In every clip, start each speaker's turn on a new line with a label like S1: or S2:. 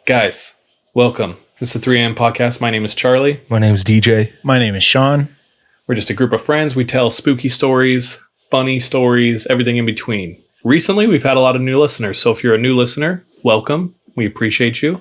S1: Guys, welcome. It's the 3 a.m. podcast. My name is Charlie.
S2: My name is DJ.
S3: My name is Sean.
S1: We're just a group of friends. We tell spooky stories, funny stories, everything in between. Recently, we've had a lot of new listeners. So if you're a new listener, welcome. We appreciate you.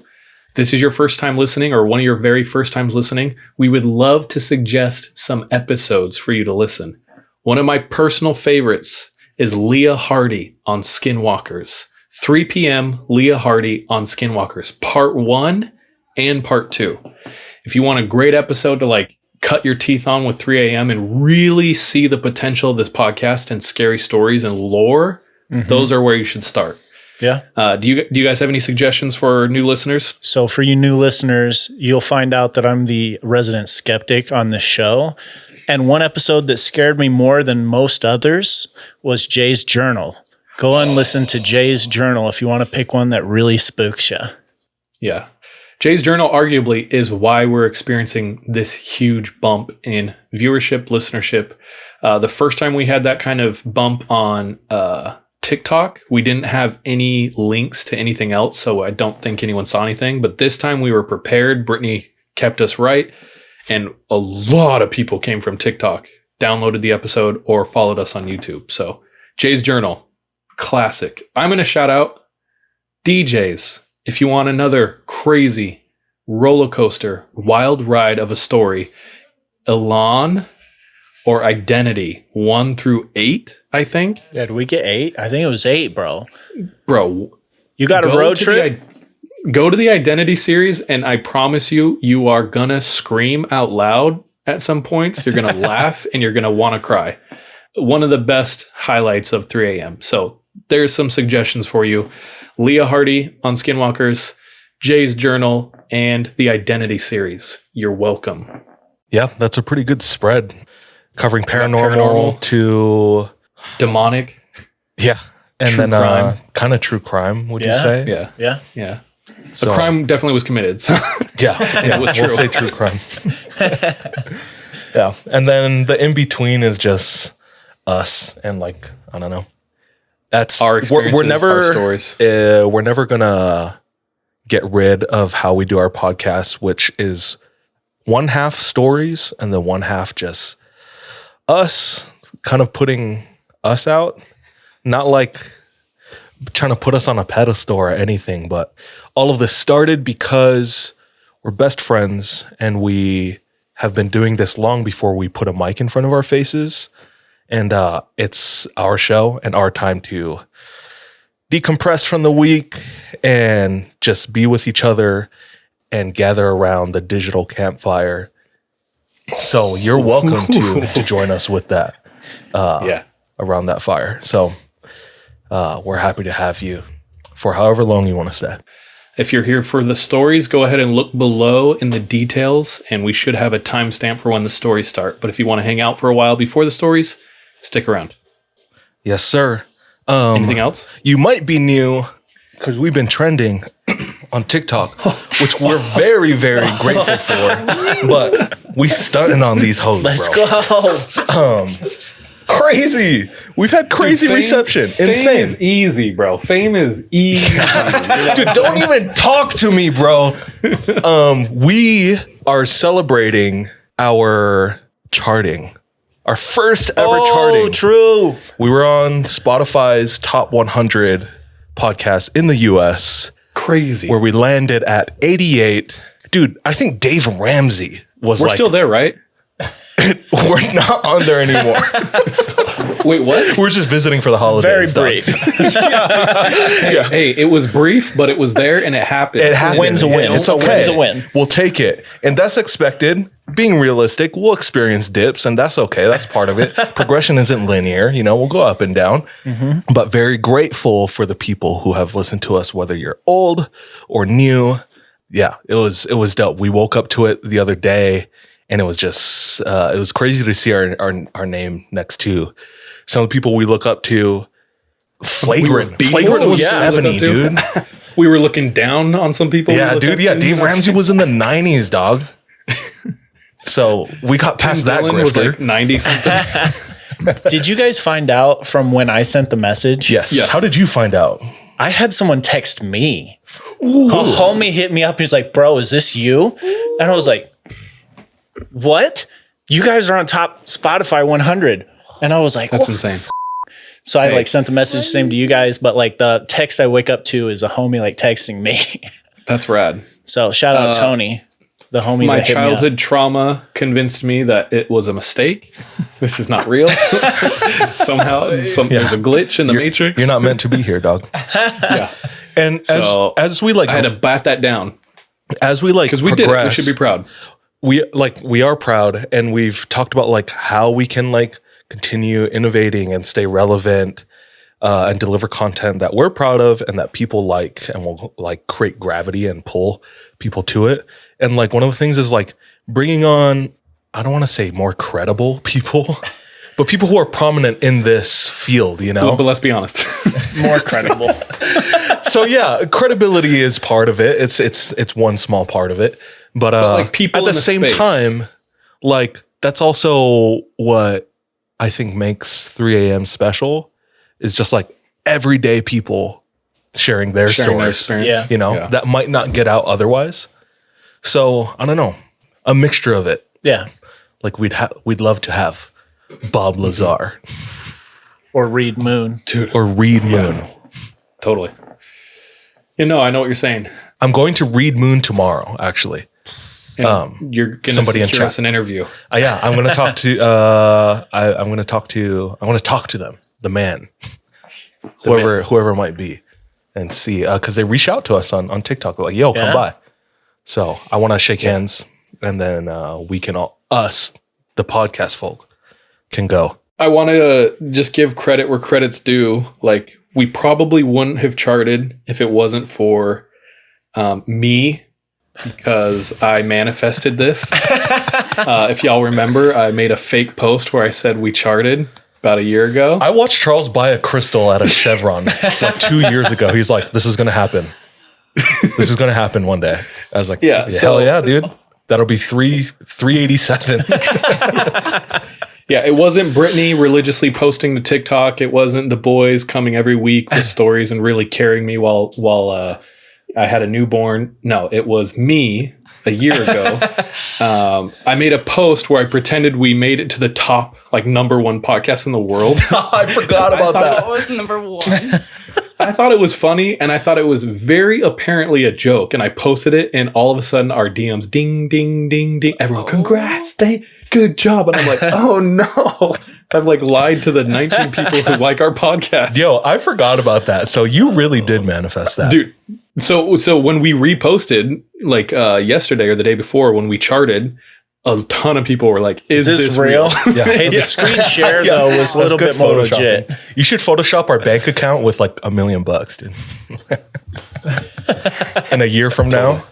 S1: If this is your first time listening or one of your very first times listening, we would love to suggest some episodes for you to listen. One of my personal favorites is Leah Hardy on Skinwalkers. 3 p.m. Leah Hardy on Skinwalkers, part 1 and part 2. If you want a great episode to cut your teeth on with 3 a.m. and really see the potential of this podcast and scary stories and lore, those are where you should start.
S3: Yeah.
S1: Do you guys have any suggestions for new listeners?
S3: So for you new listeners, you'll find out that I'm the resident skeptic on this show. And one episode that scared me more than most others was Jay's Journal. Go and listen to Jay's Journal if you want to pick one that really spooks you.
S1: Yeah. Jay's Journal arguably is why we're experiencing this huge bump in viewership, listenership. The first time we had that kind of bump on TikTok, we didn't have any links to anything else, so I don't think anyone saw anything. But this time we were prepared. Brittany kept us right, and a lot of people came from TikTok, downloaded the episode, or followed us on YouTube. So Jay's Journal. Classic. I'm going to shout out DJs. If you want another crazy roller coaster, wild ride of a story, Elan or Identity 1 through 8, I think.
S3: Yeah, did we get 8? I think it was 8, bro.
S1: Bro,
S3: you got a road trip?
S1: Go to the Identity series, and I promise you are going to scream out loud at some points. You're going to laugh, and you're going to want to cry. One of the best highlights of 3 a.m. So there's some suggestions for you. Leah Hardy on Skinwalkers, Jay's Journal, and the Identity series. You're welcome.
S2: Yeah, that's a pretty good spread. Covering paranormal to
S1: demonic.
S2: Yeah. And
S1: true
S2: then kind of true crime, would you say?
S1: Yeah.
S2: So,
S1: the crime definitely was committed. So.
S2: Yeah,
S1: it was true.
S2: We'll say true crime. Yeah. And then the in-between is just us and I don't know. That's
S1: our experiences, our stories.
S2: We're never gonna get rid of how we do our podcast, which is one half stories and then one half just us kind of putting us out. Not like trying to put us on a pedestal or anything, but all of this started because we're best friends and we have been doing this long before we put a mic in front of our faces. And it's our show and our time to decompress from the week and just be with each other and gather around the digital campfire. So you're welcome to join us with that around that fire. So we're happy to have you for however long you want to stay.
S1: If you're here for the stories, go ahead and look below in the details, and we should have a timestamp for when the stories start. But if you want to hang out for a while before the stories, stick around.
S2: Yes, sir.
S1: Anything else?
S2: You might be new because we've been trending on TikTok, which we're very, very grateful for. But we stunting on these hoes,
S3: Let's
S2: bro.
S3: go.
S2: Crazy. We've had crazy reception.
S1: Fame
S2: Insane.
S1: is easy, bro. Fame is easy.
S2: Dude, don't even talk to me, bro. We are celebrating our charting. Our first ever charting.
S3: Oh, true.
S2: We were on Spotify's top 100 podcasts in the US.
S1: Crazy.
S2: Where we landed at 88. Dude, I think Dave Ramsey was
S1: We're still there, right?
S2: We're not on there anymore.
S1: Wait, what?
S2: We're just visiting for the holidays.
S3: Very brief.
S1: Hey, it was brief, but it was there and it happened.
S2: It happened.
S3: Win's a win.
S2: It's
S3: A
S2: okay.
S3: win's a win.
S2: We'll take it. And that's expected. Being realistic, we'll experience dips, and that's okay. That's part of it. Progression isn't linear. We'll go up and down. Mm-hmm. But very grateful for the people who have listened to us, whether you're old or new. Yeah, it was dope. We woke up to it the other day, and it was just it was crazy to see our name next to some of the people we look up to. Flagrant was 70, dude.
S1: We were looking down on some people.
S2: Yeah, dude. Yeah, Dave Ramsey was in the 90s, dog. So we got past that grifter.
S1: Was like 90 something.
S3: Did you guys find out from when I sent the message?
S2: Yes. How did you find out?
S3: I had someone text me. A homie hit me up. He's like, bro, is this you? And I was like, what? You guys are on top Spotify 100. And I was like,
S1: That's insane.
S3: So I like sent the message same to you guys, but like the text I wake up to is a homie like texting me.
S1: That's rad.
S3: So shout out Tony, the homie.
S1: My
S3: that hit me up.
S1: childhood trauma convinced me that it was a mistake. This is not real. Somehow there's a glitch in the matrix.
S2: You're not meant to be here, dog.
S1: Yeah.
S2: And as we like,
S1: I had to bat that down
S2: as we like,
S1: because we did it. We should be proud.
S2: We are proud, and we've talked about like how we can like continue innovating and stay relevant and deliver content that we're proud of and that people like, and will like create gravity and pull people to it. And like one of the things is like bringing on, I don't want to say more credible people, but people who are prominent in this field, you know?
S1: But let's be honest.
S3: More credible.
S2: So yeah, credibility is part of it. It's one small part of it. But
S1: like people
S2: at the same time, like that's also what I think makes 3 a.m. special, is just like everyday people sharing their stories, you know, that might not get out otherwise. So I don't know, a mixture of it.
S3: Yeah.
S2: Like we'd love to have Bob Lazar
S3: or Reed Moon.
S2: Or Reed Moon.
S1: Totally. You know, I know what you're saying.
S2: I'm going to Reed Moon tomorrow, actually.
S1: And you're going to secure us an interview.
S2: Yeah, I'm going to talk to. I'm going to talk to them, the man, whoever it might be, and see because they reach out to us on TikTok. They're like, "Yo, come by." So I want to shake hands, and then we can us, the podcast folk, can go.
S1: I want to just give credit where credit's due. Like we probably wouldn't have charted if it wasn't for me. Because I manifested this. If y'all remember, I made a fake post where I said we charted about a year ago.
S2: I watched Charles buy a crystal at a Chevron like 2 years ago. He's like, this is going to happen. This is going to happen one day. I was like, hell yeah, dude. That'll be 387.
S1: Yeah, it wasn't Brittany religiously posting to TikTok. It wasn't the boys coming every week with stories and really carrying me while I had a newborn. No, it was me a year ago. I made a post where I pretended we made it to the top, like #1 podcast in the world.
S2: I forgot about that.
S4: What was #1?
S1: I thought it was funny, and I thought it was very apparently a joke. And I posted it, and all of a sudden our DMs, ding, ding, ding, ding. Everyone, congrats, good job. And I'm like, oh no. I've like lied to the 19 people who like our podcast.
S2: Yo, I forgot about that. So you really did manifest that.
S1: Dude. So when we reposted, like yesterday or the day before, when we charted, a ton of people were like, is this real?
S3: Yeah. Hey, the screen share though was a little bit more legit.
S2: You should Photoshop our bank account with like $1 million, dude. And a year from now,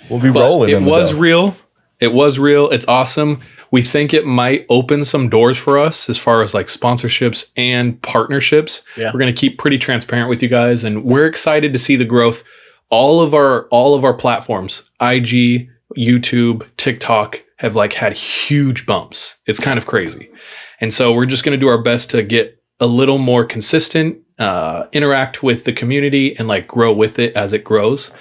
S2: we'll be rolling.
S1: It was real. It was real. It's awesome. We think it might open some doors for us as far as like sponsorships and partnerships. Yeah. We're going to keep pretty transparent with you guys, and we're excited to see the growth. All of our platforms, IG, YouTube, TikTok, have like had huge bumps. It's kind of crazy. And so we're just going to do our best to get a little more consistent, interact with the community and like grow with it as it grows.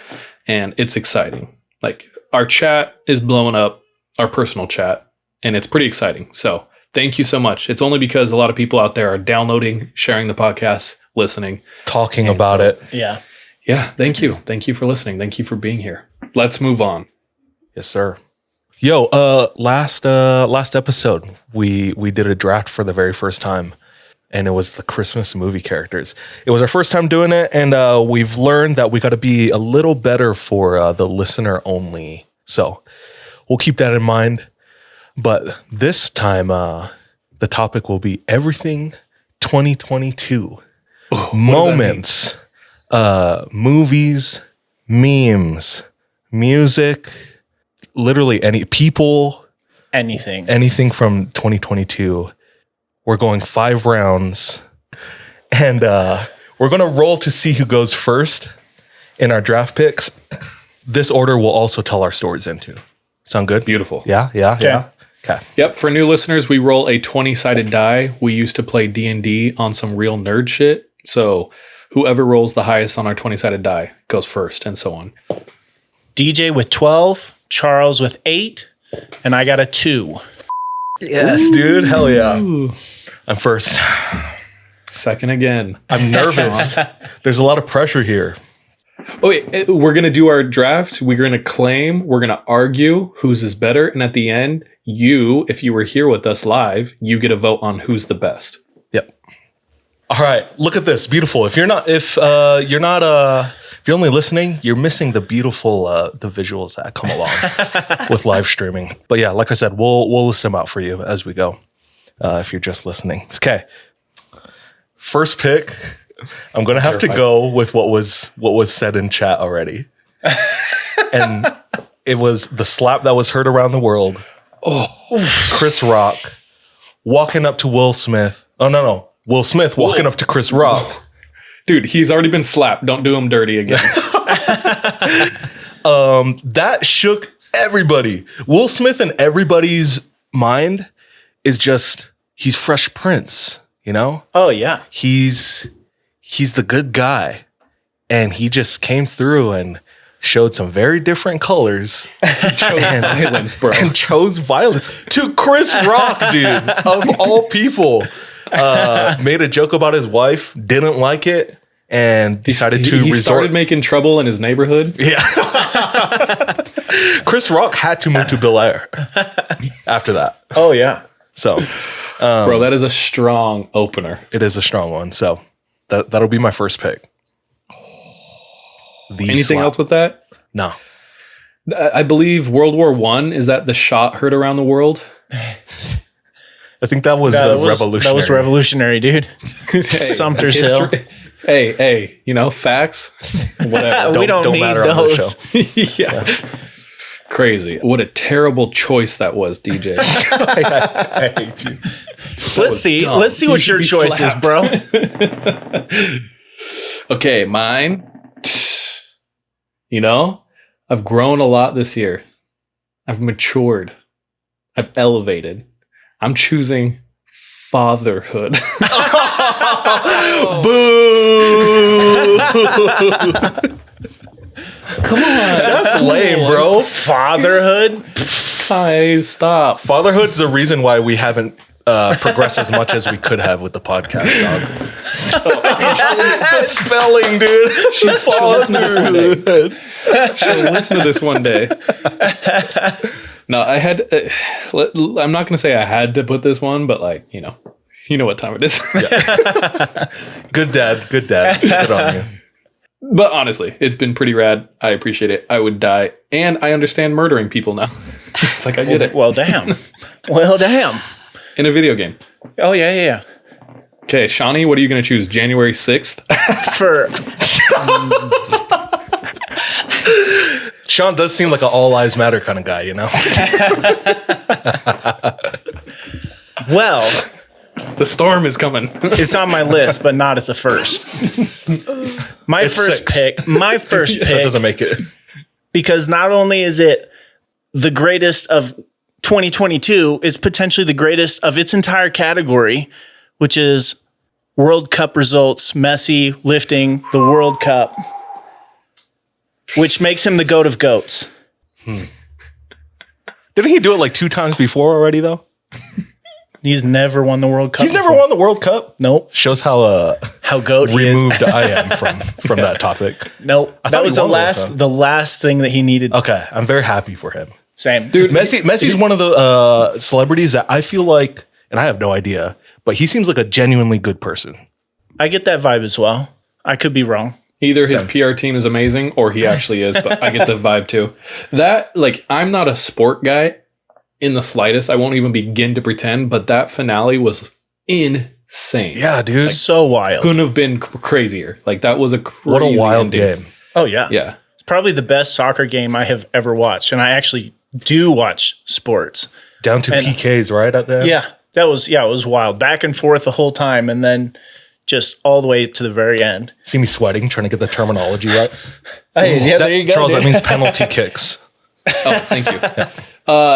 S1: And it's exciting. Like our chat is blowing up, our personal chat, and it's pretty exciting. So thank you so much. It's only because a lot of people out there are downloading, sharing the podcast, listening,
S2: talking about it.
S3: Yeah.
S1: Yeah. Thank you. Thank you for listening. Thank you for being here. Let's move on.
S2: Yes, sir. Yo, last episode, we did a draft for the very first time, and it was the Christmas movie characters. It was our first time doing it, and we've learned that we got to be a little better for the listener only. So we'll keep that in mind. But this time, the topic will be everything 2022. Moments, movies, memes, music, literally any people, anything from 2022. We're going 5 rounds, and we're going to roll to see who goes first in our draft picks. This order will also tell our stories into. Sound good?
S1: Beautiful.
S2: Yeah. Okay.
S1: Yep. For new listeners, we roll a 20-sided die. We used to play D&D on some real nerd shit. So whoever rolls the highest on our 20-sided die goes first, and so on.
S3: DJ with 12, Charles with 8, and I got a 2.
S2: Yes, dude. Hell yeah.
S1: Ooh.
S2: I'm first.
S1: Second again.
S2: I'm nervous. There's a lot of pressure here.
S1: Oh, wait, we're going to do our draft. We're going to claim. We're going to argue whose is better. And at the end, you, if you were here with us live, you get a vote on who's the best.
S2: Yep. All right. Look at this. Beautiful. If you're only listening, you're missing the beautiful, the visuals that come along with live streaming. But yeah, like I said, we'll list them out for you as we go. If you're just listening. Okay. First pick. I'm gonna have to go with what was said in chat already, and it was the slap that was heard around the world. Oh, Chris Rock walking up to Will Smith. Oh no, Will Smith walking up to Chris Rock.
S1: Dude, he's already been slapped. Don't do him dirty again.
S2: That shook everybody. Will Smith in everybody's mind is just he's Fresh Prince. You know?
S3: Oh yeah,
S2: he's the good guy, and he just came through and showed some very different colors.
S1: Violence, bro.
S2: And chose violence to Chris Rock, dude, of all people. Made a joke about his wife, didn't like it, and decided
S1: he started making trouble in his neighborhood.
S2: Yeah. Chris Rock had to move to Bel Air after that.
S3: Oh yeah.
S2: So,
S1: bro, that is a strong opener.
S2: It is a strong one. So that'll be my first pick.
S1: Anything else with that?
S2: No.
S1: I believe World War I, is that the shot heard around the world?
S2: I think that was revolutionary.
S3: That was revolutionary, dude. Sumter's Hill.
S1: Hey, facts. Whatever.
S3: We don't need those.
S1: Yeah. Crazy. What a terrible choice that was, DJ.
S3: Let's see what your choice is, bro.
S1: Okay, mine. I've grown a lot this year. I've matured. I've elevated. I'm choosing fatherhood.
S2: Boo!
S1: Come on.
S2: That's lame, bro.
S3: Fatherhood?
S1: Guys, stop.
S2: Fatherhood's the reason why we haven't progressed as much as we could have with the podcast, dog. That spelling, dude.
S1: She'll listen to this one day. No, I had... I'm not going to say I had to put this one, but you know what time it is. Yeah.
S2: Good dad. Good on you.
S1: But honestly, it's been pretty rad. I appreciate it. I would die. And I understand murdering people now. It's like I get it.
S3: Well, damn.
S1: In a video game.
S3: Oh, yeah.
S1: Okay, Shawnee, what are you going to choose? January 6th?
S2: Sean does seem like an all lives matter kind of guy, you know?
S3: Well...
S1: The storm is coming.
S3: It's on my list, but not at the first. My first pick. So
S2: it doesn't make it.
S3: Because not only is it the greatest of 2022, it's potentially the greatest of its entire category, which is World Cup results, Messi lifting the World Cup, which makes him the GOAT of GOATs.
S2: Didn't he do it 2 times before already, though?
S3: He's never won the World Cup.
S2: He's never won the World Cup?
S3: Nope.
S2: Shows how
S3: GOAT
S2: removed I am from that topic.
S3: Nope. That was the last thing that he needed.
S2: Okay. I'm very happy for him.
S3: Same.
S2: Dude, Messi's one of the celebrities that I feel like, and I have no idea, but he seems like a genuinely good person.
S3: I get that vibe as well. I could be wrong.
S1: Either his PR team is amazing or he actually is, but I get the vibe too. That, I'm not a sport guy in the slightest. I won't even begin to pretend, but that finale was insane.
S2: Yeah, dude.
S3: So wild.
S1: Couldn't have been crazier. That was a crazy
S2: What a wild
S1: ending.
S2: game.
S3: Oh, yeah.
S1: Yeah.
S3: It's probably the best soccer game I have ever watched. And I actually do watch sports.
S2: Down to PKs, right? At the end?
S3: Yeah. It was wild. Back and forth the whole time. And then just all the way to the very end.
S2: See me sweating, trying to get the terminology right.
S3: Hey, yeah, there you go.
S2: Charles, that means penalty kicks.
S1: Oh, thank you.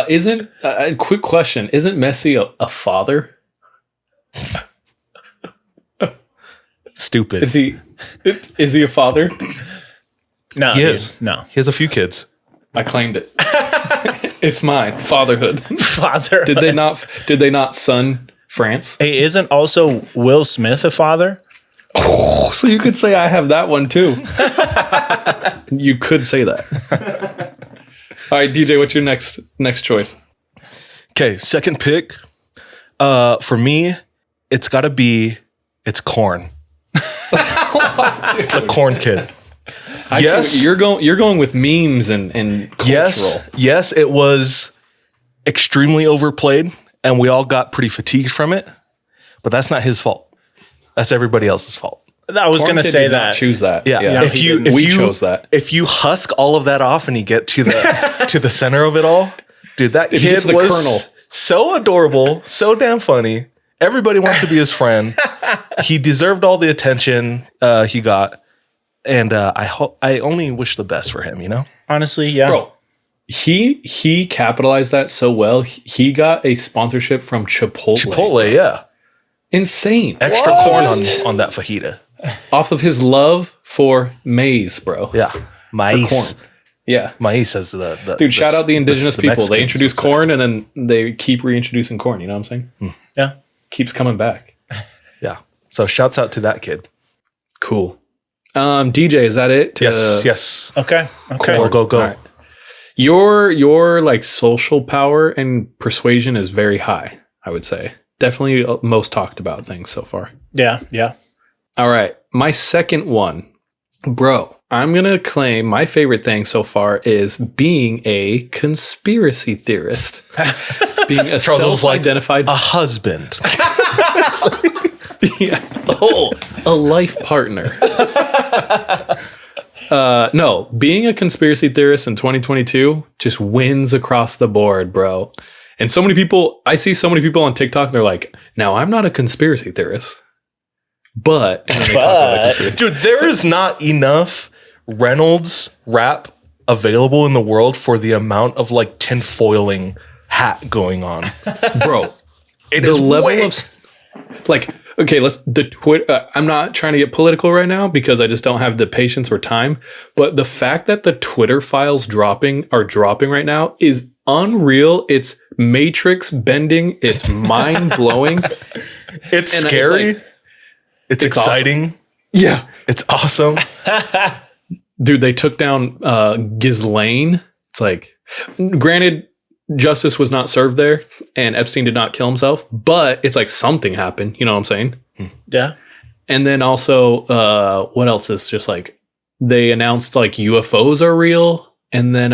S1: Isn't quick question? Isn't Messi a father?
S2: Stupid.
S1: Is he a father?
S3: No,
S2: He
S3: dude,
S2: is.
S3: No.
S2: He has a few kids.
S1: I claimed it. It's mine. Fatherhood.
S3: Father.
S1: Did they not son France?
S3: Hey, isn't also Will Smith a father?
S1: Oh, so you could say I have that one too. You could say that. All right, DJ, what's your next choice?
S2: Okay, second pick. For me, it's corn. The corn kid.
S1: Yes, you're going with memes and cultural.
S2: Yes, it was extremely overplayed, and we all got pretty fatigued from it. But that's not his fault. That's everybody else's fault.
S3: I was going to
S1: Corn Kid
S3: say
S1: did not
S3: that.
S1: choose that.
S3: Yeah,
S1: We chose that.
S2: If you husk all of that off and you get to the to the center of it all, dude, that
S1: If you get
S2: kid
S1: to the
S2: was
S1: kernel.
S2: so adorable, so damn funny. Everybody wants to be his friend. He deserved all the attention he got, and I only wish the best for him. You know,
S3: Honestly, yeah.
S1: Bro, he capitalized that so well. He got a sponsorship from Chipotle.
S2: Chipotle, yeah,
S1: Insane.
S2: extra corn on that fajita.
S1: Off of his love for maize, bro.
S2: Yeah, maíz.
S1: Corn. Yeah.
S2: Maíz as the
S1: Dude, shout out the indigenous people.
S2: Mexicans
S1: They introduced
S2: would say.
S1: corn and then they keep reintroducing corn. You know what I'm saying?
S3: Yeah.
S1: Keeps coming back.
S2: Yeah. So shouts out to that kid.
S1: Cool. DJ, is that it?
S2: Yes.
S3: Okay.
S2: Go.
S1: All right. Your like social power and persuasion is very high, I would say. Definitely most talked about things so far.
S3: Yeah.
S1: All right. My second one, bro, I'm going to claim my favorite thing so far is being a conspiracy theorist. Being a
S2: Charles was like
S1: self-identified
S2: a husband.
S1: yeah. Oh, a life partner. No, being a conspiracy theorist in 2022 just wins across the board, bro. And so many people, I see so many people on TikTok, they're like, now I'm not a conspiracy theorist, but, and then they talk about conspiracy.
S2: Dude, there is not enough Reynolds rap available in the world for the amount of like tinfoiling hat going on.
S1: Bro,
S2: It
S1: the
S2: is
S1: level
S2: way-
S1: of like, okay, I'm not trying to get political right now because I just don't have the patience or time, but the fact that the Twitter files are dropping right now is unreal. It's matrix bending. It's mind blowing.
S2: It's
S1: And
S2: scary. It's
S1: it's awesome.
S2: exciting.
S1: Yeah.
S2: It's awesome.
S1: Dude, they took down Ghislaine. It's like, granted, justice was not served there and Epstein did not kill himself, but it's like something happened. You know what I'm saying?
S3: Yeah.
S1: And then also, what else is just like, they announced like UFOs are real. And then,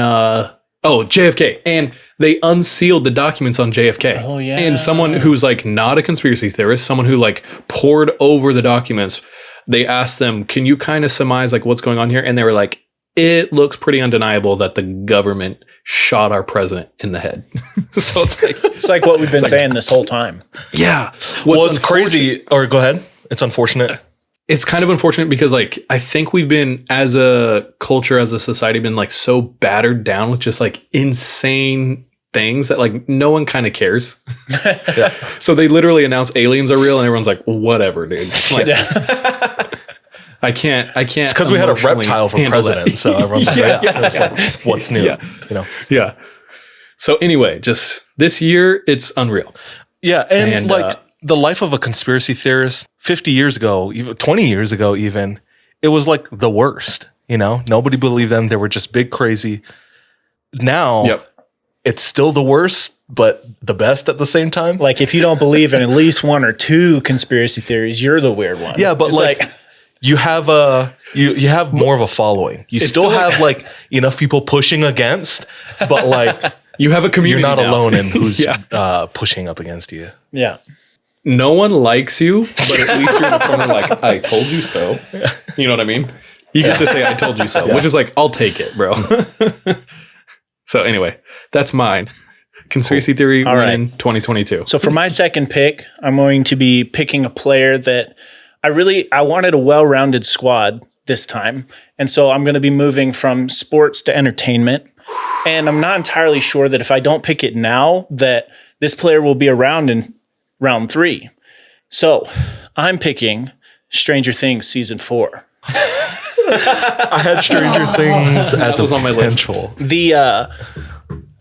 S1: JFK. And they unsealed the documents on JFK.
S3: Oh, yeah.
S1: And someone who's like not a conspiracy theorist, someone who like pored over the documents, they asked them, can you kind of surmise like what's going on here? And they were like, it looks pretty undeniable that the government shot our president in the head. So
S3: It's like what we've been saying this whole time.
S1: yeah.
S2: Well, it's crazy. Or go ahead. It's unfortunate.
S1: It's kind of unfortunate because like I think we've been as a culture, as a society, been like so battered down with just like insane things that like no one kind of cares.
S2: Yeah.
S1: So they literally announce aliens are real and everyone's like, whatever, dude. Like, I can't.
S2: It's because we had a reptile for president.
S1: That.
S2: So everyone's like,
S1: Yeah.
S2: like, what's new?
S1: Yeah.
S2: You know?
S1: Yeah. So anyway, just this year, it's unreal.
S2: Yeah. And like,
S1: uh,
S2: the life of a conspiracy theorist 50 years ago, even 20 years ago, even, it was like the worst, you know, nobody believed them. They were just big, crazy. Now
S1: Yep.
S2: it's still the worst, but the best at the same time.
S3: Like if you don't believe in at least one or two conspiracy theories, you're the weird one.
S2: Yeah. But
S3: It's
S2: like you have you have more of a following. You still
S1: still like-
S2: have like enough people pushing against, but like
S1: You have a community.
S2: you're not
S1: now.
S2: alone in who's
S1: Yeah.
S2: pushing up against you.
S3: yeah.
S1: No one likes you, but at least you're in the corner like, I told you so. You know what I mean? You get to say, I told you so, which is like, I'll take it, bro. So anyway, that's mine. Conspiracy theory
S3: All right.
S1: in 2022.
S3: So for my second pick, I'm going to be picking a player that I wanted a well-rounded squad this time. And so I'm going to be moving from sports to entertainment. And I'm not entirely sure that if I don't pick it now, that this player will be around in round 3. So I'm picking Stranger Things season 4.
S2: I had Stranger Things as
S1: was
S2: a
S1: on my
S2: potential.
S3: The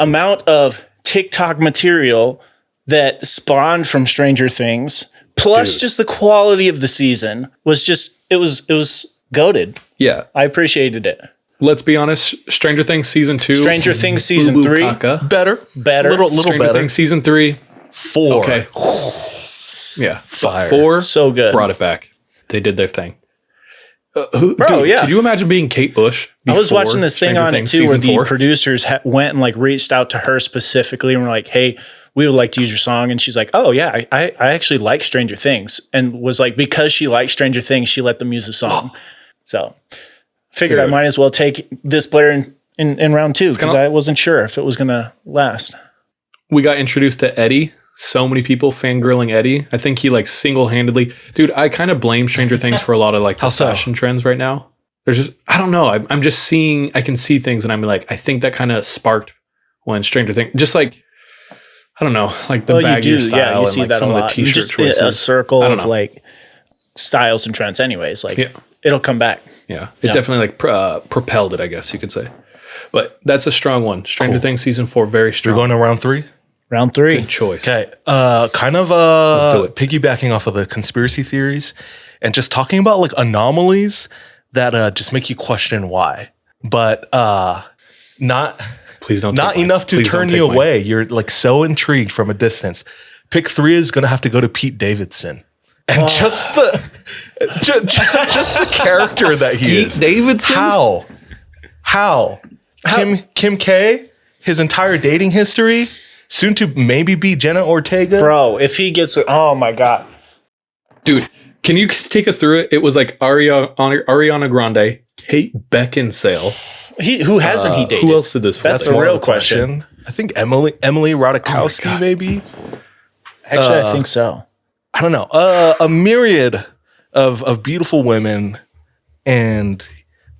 S3: amount of TikTok material that spawned from Stranger Things, plus just the quality of the season, was just it was goated.
S1: Yeah.
S3: I appreciated it.
S1: Let's be honest. Stranger Things season 2.
S3: Stranger Things season
S1: Boo-boo
S3: 3.
S1: caca.
S2: Better.
S3: Little
S1: Stranger
S2: better.
S1: Things season 3.
S2: 4.
S1: Okay. Yeah.
S2: Fire.
S1: 4.
S3: So good.
S1: Brought it back. They did their thing.
S3: Bro, yeah.
S1: Could you imagine being Kate Bush?
S3: I was watching this thing
S1: Stranger
S3: on it
S1: Things
S3: too, where
S1: season
S3: the
S1: 4?
S3: producers went and like reached out to her specifically and were like, "Hey, we would like to use your song." And she's like, "Oh yeah, I actually like Stranger Things," and was like, because she liked Stranger Things, she let them use the song. So figured I
S1: Dude.
S3: might as well take this player in round 2 because I wasn't sure if it was gonna last.
S1: We got introduced to Eddie. So many people fangirling Eddie. I think he like single-handedly, dude. I kind of blame Stranger Things for a lot of like the fashion trends right now. There's just, I don't know. I'm just seeing, I can see things and I'm like, I think that kind of sparked when Stranger Things, just like, I don't know, like the baggier style.
S3: Yeah, you
S1: and
S3: see
S1: like
S3: that
S1: some
S3: a
S1: of
S3: lot.
S1: the t-shirt
S3: Just
S1: choices.
S3: a circle
S1: I don't
S3: of
S1: know.
S3: like styles and trends. Anyways, like
S1: Yeah.
S3: it'll come back.
S1: Yeah, it definitely like propelled it, I guess you could say. But that's a strong one. Stranger Things season 4, very
S2: We're
S1: strong.
S2: going to round 3.
S3: Round 3.
S1: Good choice.
S2: Okay. Kind of
S1: Let's do it.
S2: piggybacking off of the conspiracy theories and just talking about like anomalies that just make you question why. But not
S1: Please don't.
S2: not
S1: take mine.
S2: enough to
S1: Please don't
S2: turn
S1: take
S2: you
S1: mine.
S2: away. You're like so intrigued from a distance. Pick 3 is going to have to go to Pete Davidson. And just the just the character that he is.
S1: Davidson.
S2: How? Kim K, his entire dating history, soon to maybe be Jenna Ortega.
S3: Bro, if he gets, oh my God.
S1: Dude, can you take us through it? It was like Ariana Grande, Kate Beckinsale.
S3: Who hasn't he dated?
S1: Who else did this? for?
S3: That's the
S2: more
S3: real
S2: of a question. I think Emily Ratajkowski,
S1: God.
S2: maybe.
S3: Actually, I think so.
S2: I don't know. A myriad of beautiful women, and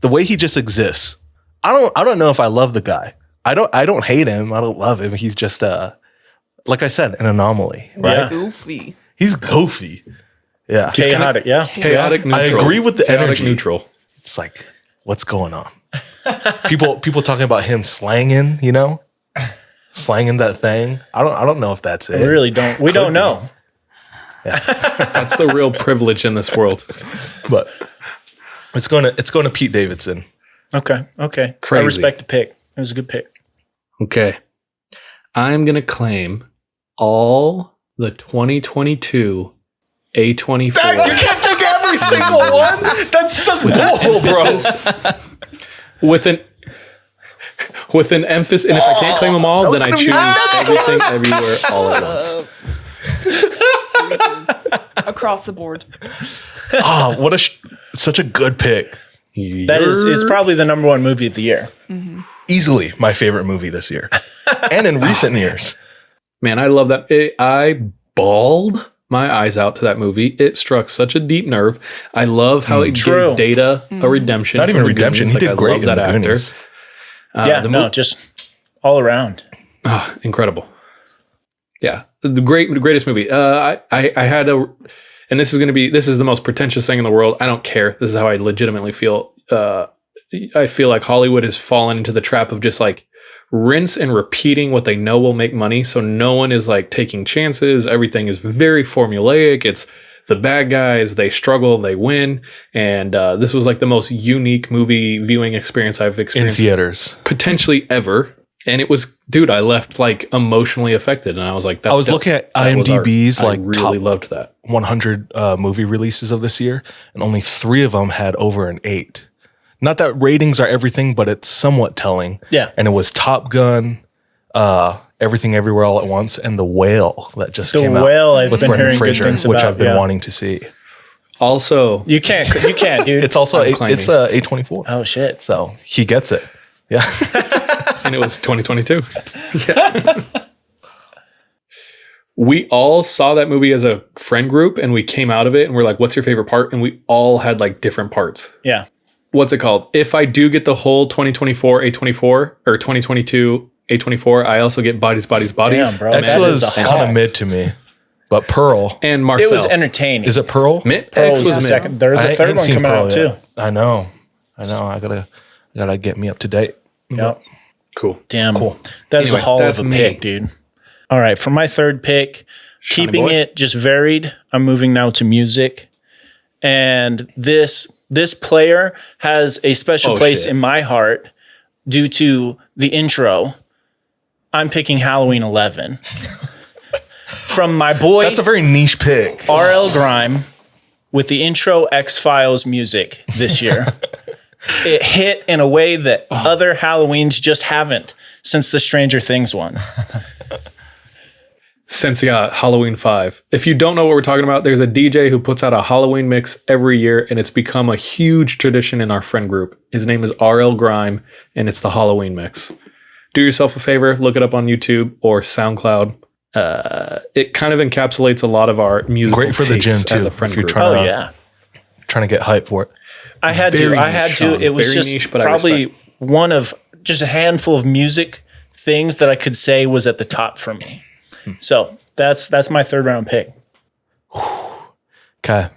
S2: the way he just exists. I don't know if I love the guy. I don't hate him. I don't love him. He's just like I said, an anomaly. Right?
S3: Yeah.
S4: Goofy.
S2: He's goofy. Yeah.
S3: Chaotic, yeah.
S1: Chaotic neutral.
S2: I agree with the
S1: Chaotic
S2: energy.
S1: neutral.
S2: It's like, what's going on? people talking about him slanging, slanging that thing. I don't know if that's it.
S3: We really don't. We don't know.
S1: That's the real privilege in this world.
S2: But it's going to Pete Davidson.
S3: Okay.
S1: Crazy.
S3: I respect the pick. It was a good pick.
S1: Okay. I'm going to claim all the 2022 A24.
S2: You can't take every single one. That's so bull, bro.
S1: With an emphasis, and if I can't claim them all, then I
S2: gonna be
S1: choose everything, everywhere, all at once.
S4: Across the board.
S2: Oh, what such a good pick.
S3: That is probably the number 1 movie of the year.
S2: Easily my favorite movie this year, and in recent years.
S1: Man, I love that. I bawled my eyes out to that movie. It struck such a deep nerve. I love how it
S3: True.
S1: gave Data a redemption.
S2: Not even
S1: from the
S2: redemption.
S1: Goonies.
S2: He did
S1: I
S2: great
S1: love
S2: in
S1: that
S2: the
S1: actor.
S2: Goonies.
S3: Just all around.
S1: Incredible. Yeah, the greatest movie. I had a, and this is the most pretentious thing in the world. I don't care. This is how I legitimately feel. I feel like Hollywood has fallen into the trap of just like rinse and repeating what they know will make money. So no one is like taking chances. Everything is very formulaic. It's the bad guys. They struggle. They win. And this was like the most unique movie viewing experience I've
S2: In
S1: experienced
S2: theaters.
S1: potentially ever. And it was, dude, I left like emotionally affected. And I was like, that's
S2: I was
S1: dope.
S2: looking at
S1: That was art.
S2: IMDb's
S1: I
S2: like
S1: really
S2: top
S1: loved that.
S2: 100 movie releases of this year, and only 3 of them had over an 8. Not that ratings are everything, but it's somewhat telling.
S3: Yeah.
S2: And it was Top Gun, Everything Everywhere All at Once, and The Whale that just came out.
S3: The Whale, I've
S2: with
S3: been
S2: Brendan
S3: hearing good
S2: Fraser,
S3: things
S2: which
S3: about,
S2: I've been
S3: yeah.
S2: wanting to see.
S1: Also,
S3: You can't, dude.
S2: It's also
S1: I'm claiming.
S2: it's A24.
S3: Oh shit.
S2: So he gets it. Yeah.
S1: and it was 2022. Yeah. We all saw that movie as a friend group and we came out of it and we're like, what's your favorite part? And we all had like different parts.
S3: Yeah.
S1: What's it called? If I do get the whole 2024 A24 or 2022 A24, I also get Bodies.
S3: Damn, bro.
S2: Extra
S3: That
S2: is
S3: is a
S2: kind of
S3: hot.
S2: mid to me. But Pearl.
S1: And Marcel.
S3: It was entertaining.
S2: Is it Pearl?
S3: Pearl
S1: X
S3: was
S1: was
S3: the
S1: Mint.
S3: second. There's
S2: I
S3: a third
S2: ain't
S3: one
S2: seen
S3: coming
S2: Pearl
S3: out
S2: yet.
S3: too.
S2: I know. I gotta get me up to date.
S3: Yep.
S1: Cool.
S3: Damn.
S2: Cool.
S3: That is
S1: Anyway,
S3: a haul
S1: that's
S3: of a
S1: me.
S3: pick, dude. All right. For my third pick,
S1: Shiny
S3: keeping
S1: boy.
S3: it just varied, I'm moving now to music. And this player has a special place
S1: shit.
S3: in my heart due to the intro. I'm picking Halloween 11. From my boy
S2: That's a very niche pick.
S3: RL Grime with the intro X-Files music this year. It hit in a way that other Halloweens just haven't since the Stranger Things one.
S1: Since Halloween 5. If you don't know what we're talking about, there's a DJ who puts out a Halloween mix every year, and it's become a huge tradition in our friend group. His name is RL Grime, and it's the Halloween mix. Do yourself a favor, look it up on YouTube or SoundCloud. It kind of encapsulates a lot of our music.
S2: Great for the gym too.
S1: As a friend
S2: if you're
S1: group.
S2: trying to get hype for it.
S3: I had
S1: Very
S3: to. I
S1: niche,
S3: had to.
S1: Sean.
S3: It was
S1: Very
S3: just
S1: niche, but I
S3: probably
S1: respect.
S3: one of just a handful of music things that I could say was at the top for me. So that's my third round pick.
S2: Okay.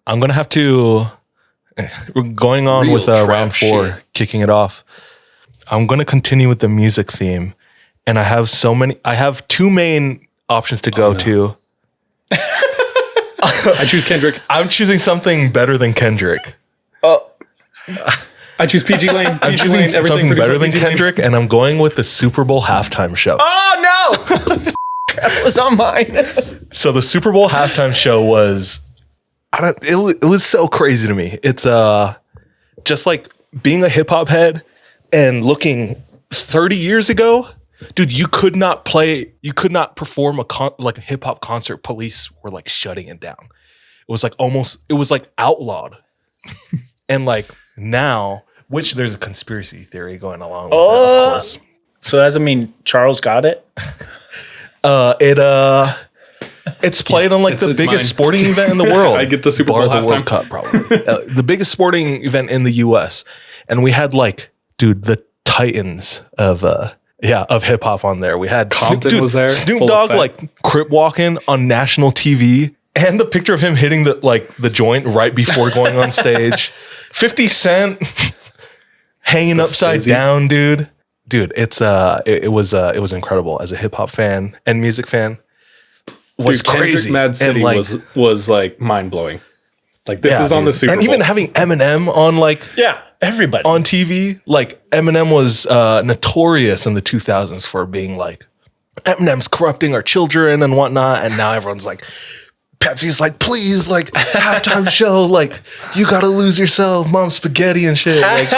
S2: I'm going to have to, we're going on
S1: Real
S2: with
S1: trap
S2: round 4,
S1: shit.
S2: kicking it off. I'm going to continue with the music theme. And I have 2 main options to go to.
S1: I choose Kendrick.
S2: I'm choosing something better than Kendrick.
S1: I choose PG Lane.
S2: I'm
S1: PG
S2: choosing
S1: Lane, everything
S2: something
S1: produced
S2: better
S1: by
S2: than
S1: PG Lane.
S2: Kendrick, and I'm going with the Super Bowl halftime show.
S3: Oh no! That was on mine.
S2: So the Super Bowl halftime show was, it was so crazy to me. It's just like being a hip hop head and looking 30 years ago, dude, you could not perform like a hip hop concert. Police were like shutting it down. It was like outlawed. And like now, which there's a conspiracy theory going along with that, of course.
S3: So does it mean Charles got it?
S2: It's played on like the
S1: it's
S2: biggest
S1: mine.
S2: sporting event in the world.
S1: I get the Super Bowl
S2: Bar the World
S1: halftime.
S2: Cup, probably the biggest sporting event in the U.S. And we had like, dude, the titans of hip hop on there. We had
S1: Compton was there,
S2: Snoop
S1: full
S2: Dogg
S1: effect.
S2: like crip walking on national TV, and the picture of him hitting the joint right before going on stage. 50 Cent hanging upside
S1: Stizzy.
S2: down, dude. Dude, it was incredible as a hip hop fan and music fan. Was
S1: Dude, Kendrick
S2: crazy.
S1: Mad City
S2: and like,
S1: was like mind blowing. Like this is on the
S2: dude.
S1: Super
S2: and
S1: Bowl.
S2: even having Eminem on like
S3: Yeah, everybody.
S2: on TV, like Eminem was notorious in the 2000s for being like, Eminem's corrupting our children and whatnot, and now everyone's like, Pepsi's like, please, like halftime show, like you gotta lose yourself, mom spaghetti and shit. Like,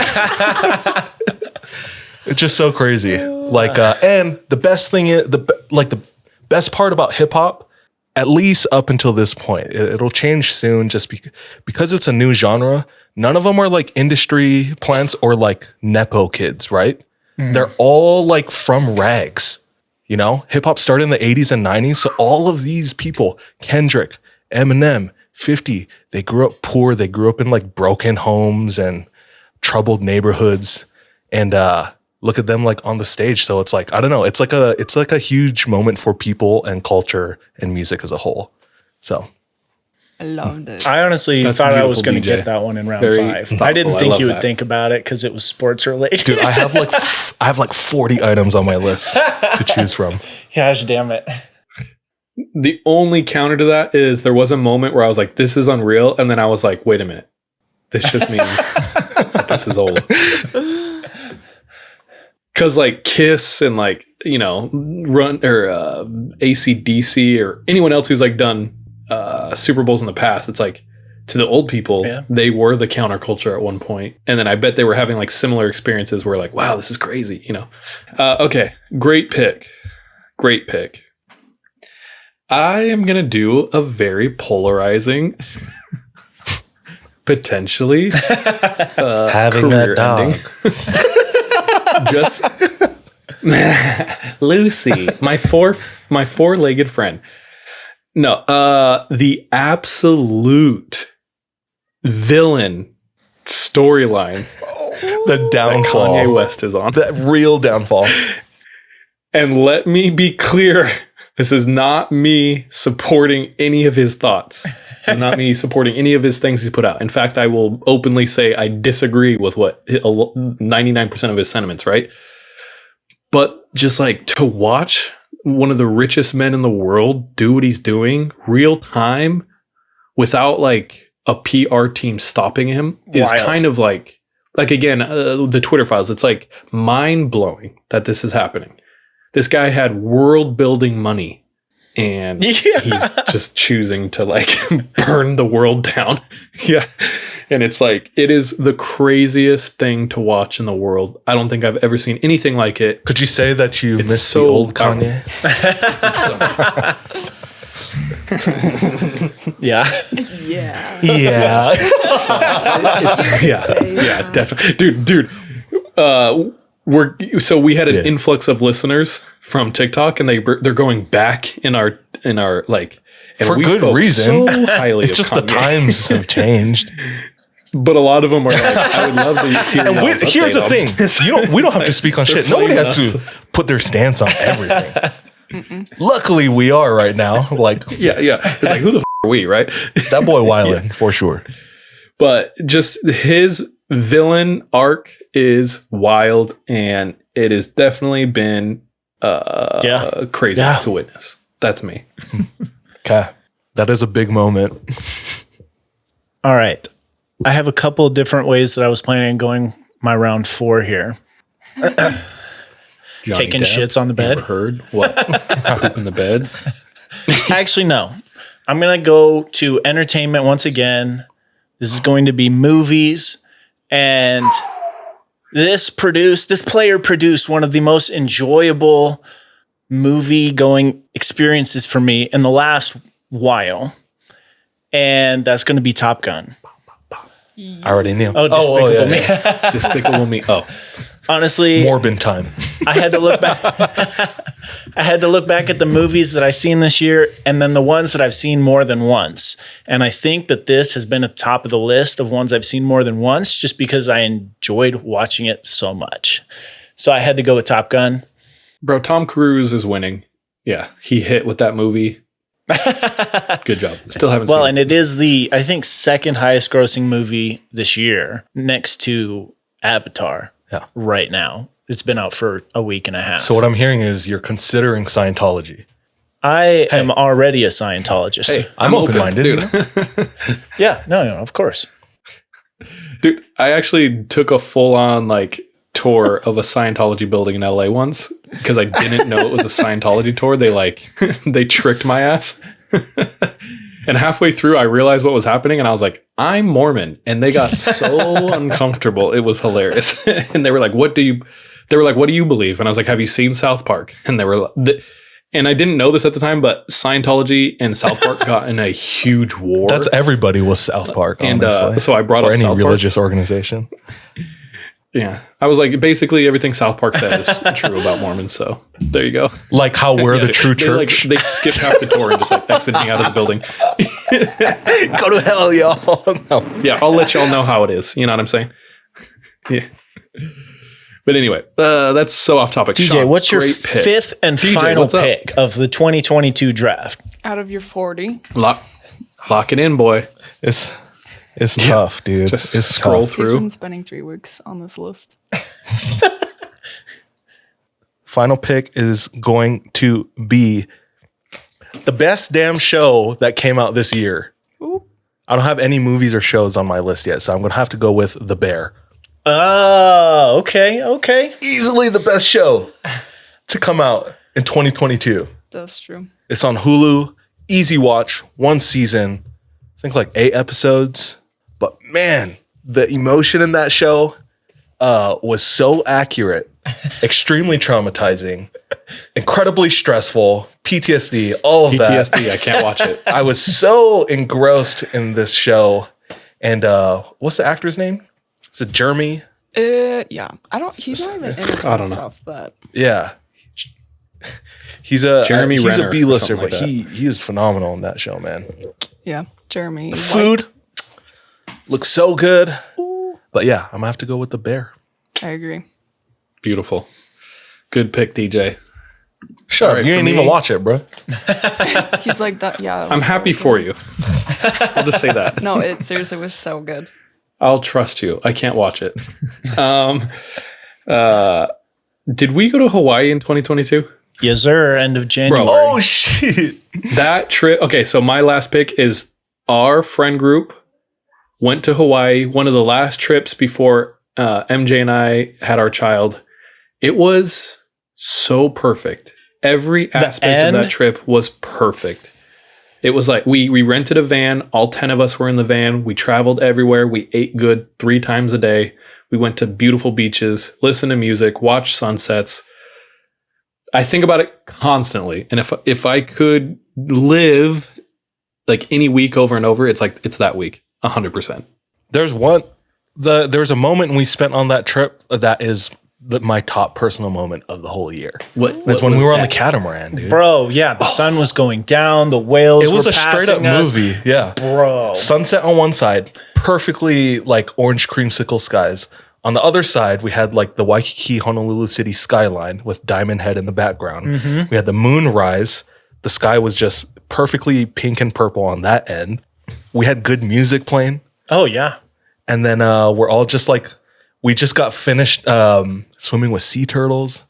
S2: it's just so crazy. Like, and the best thing is the best part about hip hop, at least up until this point, it'll change soon just because it's a new genre. None of them are like industry plants or like Nepo kids, right? They're all like from rags. You know, hip hop started in the 80s and 90s. So all of these people, Kendrick, Eminem, 50, they grew up poor. They grew up in like broken homes and troubled neighborhoods. And look at them like on the stage. So it's like, I don't know, it's like a huge moment for people and culture and music as a whole. So
S4: I loved it.
S3: I honestly
S1: That's
S3: thought I was
S1: beautiful,
S3: going to
S1: DJ.
S3: get that one in round
S1: Very
S3: 5.
S1: thoughtful.
S3: I didn't
S1: I
S3: think
S1: love
S3: you would
S1: that.
S3: think about it because it was sports related.
S2: dude, I have like 40 items on my list to choose from.
S3: Gosh damn it.
S1: The only counter to that is there was a moment where I was like, this is unreal. And then I was like, wait a minute. This just means that this is old. Because like Kiss and like, you know, Run or AC/DC or anyone else who's like done Super Bowls in the past, it's like to the old people, they were the counterculture at one point. And then I bet they were having like similar experiences where like, wow, this is crazy, you know? Okay. Great pick. I am going to do a very polarizing, potentially
S2: Having
S1: career
S2: that dog.
S1: ending. Just Lucy, my four-legged friend. No, the absolute villain storyline
S2: The
S1: that
S2: downfall.
S1: Kanye West is on.
S2: That real downfall.
S1: And let me be clear This is not me supporting any of his thoughts. It's not me supporting any of his things he's put out. In fact, I will openly say I disagree with 99% of his sentiments, right? But just like to watch one of the richest men in the world do what he's doing real time without like a PR team stopping him is kind of like again, the Twitter files. It's like mind blowing that this is happening. This guy had world building money and he's just choosing to like burn the world down. Yeah. And it's like, it is the craziest thing to watch in the world. I don't think I've ever seen anything like it.
S2: Could you say that you miss the old Kanye?
S3: Yeah.
S4: Yeah.
S2: Yeah.
S1: Yeah, definitely. Dude. We had an influx of listeners from TikTok, and they're going back in our like, and
S2: for
S1: we
S2: good reason.
S1: So highly
S2: it's
S1: of
S2: just
S1: Kanye.
S2: the times have changed.
S1: But a lot of them are like, I would love to hear.
S2: And here's the thing: we don't have to speak on shit. Nobody has to put their stance on everything. Luckily, we are right now. Like,
S1: yeah. It's like, who the are we, right?
S2: That boy Wyland for sure.
S1: But just his villain arc is wild, and it has definitely been crazy to witness. That's me.
S2: Okay, that is a big moment.
S3: All right. I have a couple of different ways that I was planning on going my round 4 here. Taking shits on the bed.
S1: Ever heard what? Poop in the bed?
S3: Actually, no. I'm going to go to entertainment once again. This is going to be movies. And this player produced one of the most enjoyable movie going experiences for me in the last while. And that's going to be Top Gun.
S2: I already knew.
S3: Oh, Despicable Me.
S1: Despicable Me. Oh,
S3: honestly,
S2: Morbin time.
S3: I had to look back. I had to look back at the movies that I've seen this year, and then the ones that I've seen more than once. And I think that this has been at the top of the list of ones I've seen more than once, just because I enjoyed watching it so much. So I had to go with Top Gun.
S1: Bro, Tom Cruise is winning. Yeah, he hit with that movie. Good job. Still haven't seen it.
S3: And it is the, I think, second highest grossing movie this year next to Avatar right now. It's been out for a week and a half.
S2: So what I'm hearing is you're considering Scientology.
S3: I am already a Scientologist.
S1: Hey,
S2: I'm open-minded.
S1: Dude.
S3: Yeah, no, of course.
S1: Dude, I actually took a full-on like tour of a Scientology building in LA once because I didn't know it was a Scientology tour. They tricked my ass. And halfway through I realized what was happening and I was like, I'm Mormon. And they got so uncomfortable. It was hilarious. And they were like, what do you believe? And I was like, have you seen South Park? And they were and I didn't know this at the time, but Scientology and South Park got in a huge war.
S2: That's everybody with South Park,
S1: and
S2: honestly.
S1: so I brought
S2: or
S1: up
S2: any
S1: South
S2: religious
S1: Park.
S2: organization.
S1: Yeah. I was like, basically everything South Park said is true about Mormons. So there you go.
S2: Like how we're the true church.
S1: They skipped half the tour and just like exited me out of the building.
S2: Go to hell, y'all. No.
S1: Yeah, I'll let y'all know how it is. You know what I'm saying? Yeah. But anyway, that's so off topic.
S3: DJ,
S1: Sean,
S3: what's your
S1: great pick.
S3: fifth and
S1: DJ,
S3: final
S1: what's up?
S3: pick of the 2022 draft?
S4: Out of your 40.
S1: Lock it in, boy.
S2: It's tough, dude.
S1: Just
S2: it's
S1: scroll
S2: tough.
S4: He's
S1: through.
S4: been spending 3 weeks on this list.
S2: Final pick is going to be the best damn show that came out this year.
S4: Ooh.
S2: I don't have any movies or shows on my list yet, so I'm going to have to go with The Bear.
S3: Oh, okay.
S2: Easily the best show to come out in 2022.
S4: That's true.
S2: It's on Hulu, easy watch, 1 season, I think like 8 episodes. But man, the emotion in that show was so accurate, extremely traumatizing, incredibly stressful, PTSD, all of that.
S1: PTSD, I can't watch it.
S2: I was so engrossed in this show. And what's the actor's name? Is it Jeremy?
S4: Yeah. He's not even in it
S1: I don't know.
S4: himself, but
S2: Yeah. He's a
S1: Jeremy Renner or
S2: B-lister,
S1: something
S2: but
S1: like
S2: he is phenomenal in that show, man.
S4: yeah, Jeremy.
S2: The
S4: White.
S2: food looks so good.
S4: Ooh,
S2: But yeah, I'm gonna have to go with The Bear.
S4: I agree.
S1: Beautiful. Good pick, DJ.
S2: Shut
S1: All
S2: up.
S1: right,
S2: You
S1: for
S2: ain't
S1: me-
S2: even watch it, bro.
S4: He's like that. Yeah. that
S1: I'm
S4: was
S1: happy
S4: so
S1: for
S4: good.
S1: you. I'll just say that.
S4: No, it seriously was so good.
S1: I'll trust you. I can't watch it. Did we go to Hawaii in 2022?
S3: Yes, sir. End of January.
S2: Oh, shit.
S1: That trip. Okay, so my last pick is our friend group went to Hawaii. One of the last trips before MJ and I had our child. It was so perfect. Every aspect of that trip was perfect. It was like we rented a van. All 10 of us were in the van. We traveled everywhere. We ate good 3 times a day. We went to beautiful beaches, listened to music, watched sunsets. I think about it constantly. And if I could live like any week over and over, it's like it's that week. 100%.
S2: There's a moment we spent on that trip that is my top personal moment of the whole year. That's when we were on the catamaran, dude.
S3: Bro, yeah, the sun was going down, the whales
S2: It was
S3: were
S2: a straight up
S3: passing us.
S2: movie. Yeah.
S3: Bro.
S2: Sunset on one side, perfectly like orange creamsicle skies. On the other side, we had like the Waikiki Honolulu City skyline with Diamond Head in the background.
S3: Mm-hmm.
S2: We had the moon rise. The sky was just perfectly pink and purple on that end. We had good music playing.
S3: Oh, yeah.
S2: And then we're all just like, we just got finished swimming with sea turtles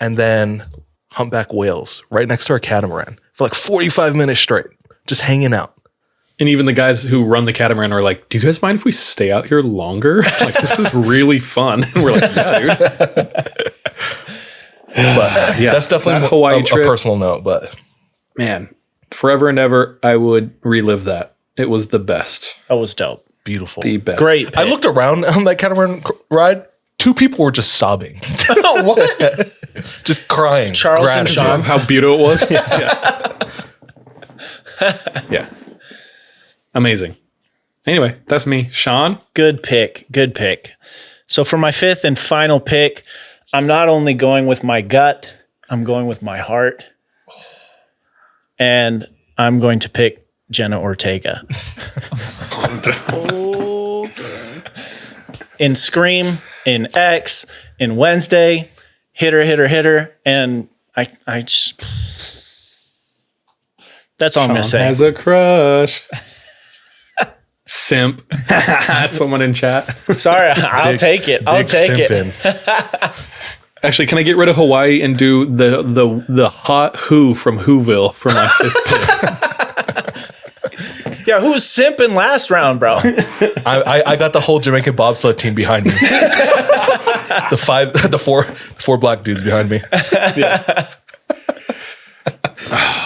S2: and then humpback whales right next to our catamaran for like 45 minutes straight, just hanging out.
S1: And even the guys who run the catamaran are like, do you guys mind if we stay out here longer? Like, this is really fun. And we're like, yeah, dude. But yeah,
S2: That's definitely
S1: that Hawaii
S2: a
S1: trip.
S2: personal note, but
S1: Man, forever and ever, I would relive that. It was the best.
S3: That was dope.
S2: beautiful.
S1: The best.
S3: Great.
S2: I looked around on that catamaran ride. 2 people were just sobbing.
S3: What?
S2: Just crying.
S3: Charles and
S2: Gratitude.
S3: Sean.
S1: How beautiful it was. Yeah. Yeah. Amazing. Anyway, that's me. Sean?
S3: Good pick. Good pick. So for my 5th and final pick, I'm not only going with my gut, I'm going with my heart. And I'm going to pick Jenna Ortega.
S4: Okay.
S3: In Scream, in X, in Wednesday, hit her. And I just, that's all I'm going to
S1: Sean
S3: say.
S1: has a crush. Simp. Someone in chat.
S3: Sorry, I'll take it. I'll
S2: Big
S3: take it.
S2: simpin'.
S1: Actually, can I get rid of Hawaii and do the hot Who from Whoville for my 5th pick?
S3: Yeah, who was simping last round, bro?
S2: I got the whole Jamaican bobsled team behind me. the four black dudes behind me.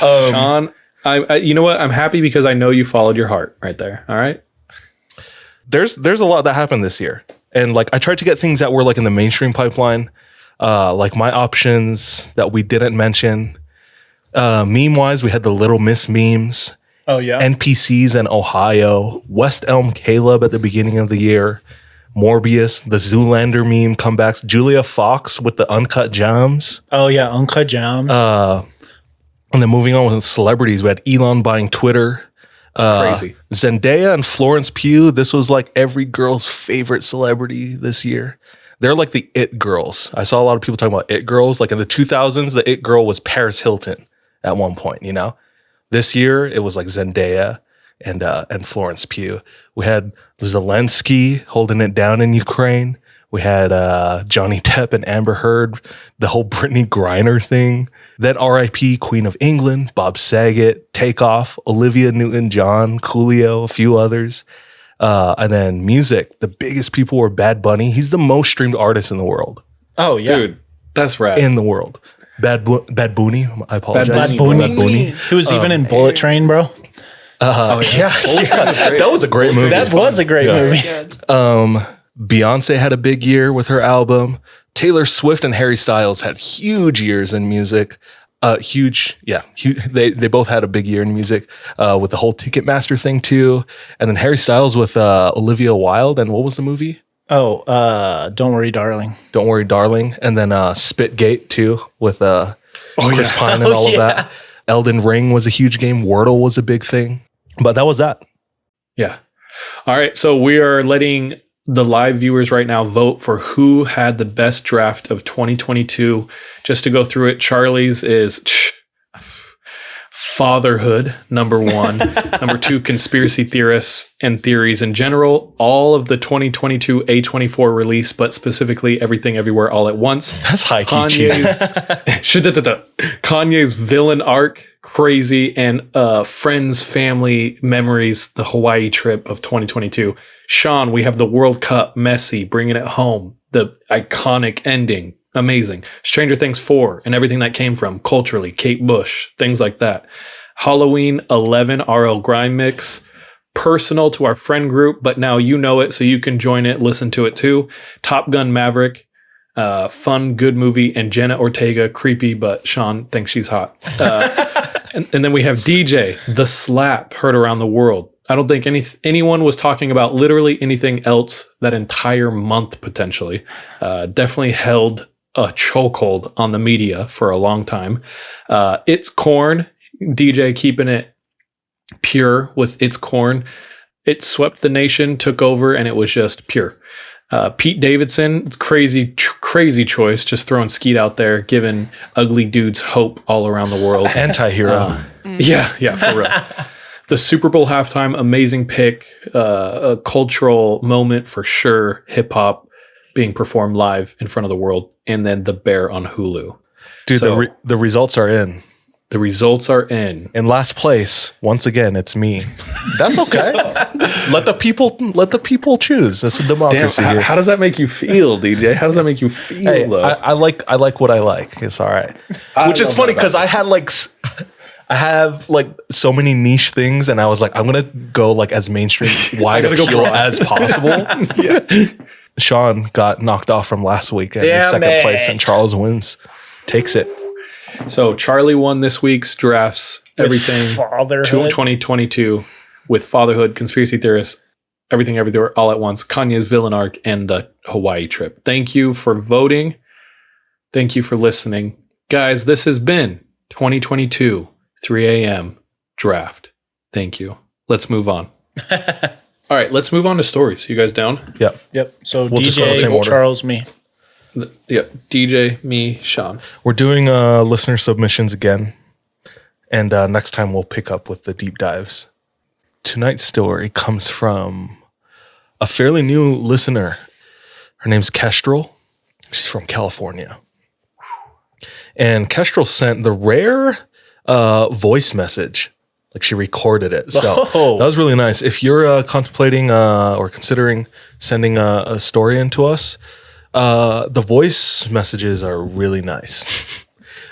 S1: Sean, I you know what? I'm happy because I know you followed your heart right there. All right.
S2: There's a lot that happened this year, and like I tried to get things that were like in the mainstream pipeline, like my options that we didn't mention. Meme wise, we had the Little Miss memes.
S3: Oh, yeah.
S2: NPCs in Ohio, West Elm Caleb at the beginning of the year, Morbius, the Zoolander meme comebacks, Julia Fox with the uncut gems.
S3: Oh, yeah. Uncut Jams.
S2: And then moving on with celebrities, we had Elon buying Twitter.
S1: Crazy.
S2: Zendaya and Florence Pugh. This was like every girl's favorite celebrity this year. They're like the it girls. I saw a lot of people talking about it girls. Like in the 2000s, the it girl was Paris Hilton at one point, you know? This year, it was like Zendaya and Florence Pugh. We had Zelensky holding it down in Ukraine. We had Johnny Depp and Amber Heard, the whole Brittany Griner thing. Then R.I.P. Queen of England, Bob Saget, Takeoff, Olivia Newton-John, Coolio, a few others. And then music, the biggest people were Bad Bunny. He's the most streamed artist in the world.
S3: oh, yeah.
S1: Dude, that's rad.
S2: In the world. Bad Bunny, I apologize.
S1: Bad
S3: Bunny.
S2: Bad Bunny.
S3: He was even in Bullet Train, bro.
S2: Yeah, that was a great movie.
S3: That was a great movie.
S4: Good.
S2: Beyonce had a big year with her album. Taylor Swift and Harry Styles had huge years in music. They both had a big year in music with the whole Ticketmaster thing too. And then Harry Styles with Olivia Wilde and what was the movie?
S3: Oh, Don't Worry, Darling.
S2: Don't Worry, Darling. And then Spitgate too with Chris Pine and all of that. Elden Ring was a huge game. Wordle was a big thing. But that was that.
S1: Yeah. All right. So we are letting the live viewers right now vote for who had the best draft of 2022. Just to go through it, Charlie's is fatherhood, number 1. Number 2, conspiracy theorists and theories in general. All of the 2022 A24 release, but specifically Everything Everywhere All at Once.
S2: That's high key cheating.
S1: Kanye's villain arc, crazy, and friends, family memories, the Hawaii trip of 2022. Sean, we have the World Cup, Messi bringing it home, the iconic ending, amazing. Stranger Things 4 and everything that came from culturally, Kate Bush, things like that. Halloween 11 RL Grime mix, personal to our friend group, but now you know it, so you can join it, listen to it too. Top Gun Maverick, fun, good movie, and Jenna Ortega, creepy, but Sean thinks she's hot. And then we have DJ, The Slap, heard around the world. I don't think anyone was talking about literally anything else that entire month, potentially. Definitely held a chokehold on the media for a long time. It's Corn, DJ keeping it pure with It's Corn. It swept the nation, took over, and it was just pure. Pete Davidson, crazy choice, just throwing Skeet out there, giving ugly dudes hope all around the world.
S2: Anti-hero.
S1: Yeah, for real. The Super Bowl halftime, amazing pick, a cultural moment for sure, hip-hop being performed live in front of the world, and then The Bear on Hulu.
S2: Dude,
S1: So,
S2: the results are in.
S1: the results are in.
S2: In last place, once again, it's me. That's okay. Let the people choose. It's a
S1: Damn,
S2: democracy here.
S1: how does that make you feel, DJ? How does that make you feel,
S2: Hey,
S1: though?
S2: I like what I like. It's all right. Which is
S1: love
S2: funny
S1: that
S2: because I have like so many niche things, and I was like, I'm gonna go like as mainstream wide
S1: gotta go
S2: appeal
S1: broad.
S2: as possible.
S1: Yeah.
S2: Sean got knocked off from last week and
S3: Damn
S2: second place,
S3: it.
S2: and Charles wins, takes it.
S1: So Charlie won this week's drafts, everything
S3: Fatherhood.
S1: 2022 with fatherhood, conspiracy theorists, everything everywhere all at once, Kanye's villain arc, and the Hawaii trip. Thank you for voting. Thank you for listening. Guys, this has been 2022 3 a.m. draft. Thank you. Let's move on. All right, let's move on to stories. You guys down?
S2: Yep.
S3: Yep. So
S2: We'll just go in the same
S3: DJ,
S2: order.
S3: Charles, me.
S1: Yep. DJ, me, Sean.
S2: We're doing listener submissions again, and next time we'll pick up with the deep dives. Tonight's story comes from a fairly new listener. Her name's Kestrel. She's from California. And Kestrel sent the rare voice message. Like she recorded it. So
S3: Oh.
S2: that was really nice. If you're contemplating or considering sending a story into us, the voice messages are really nice.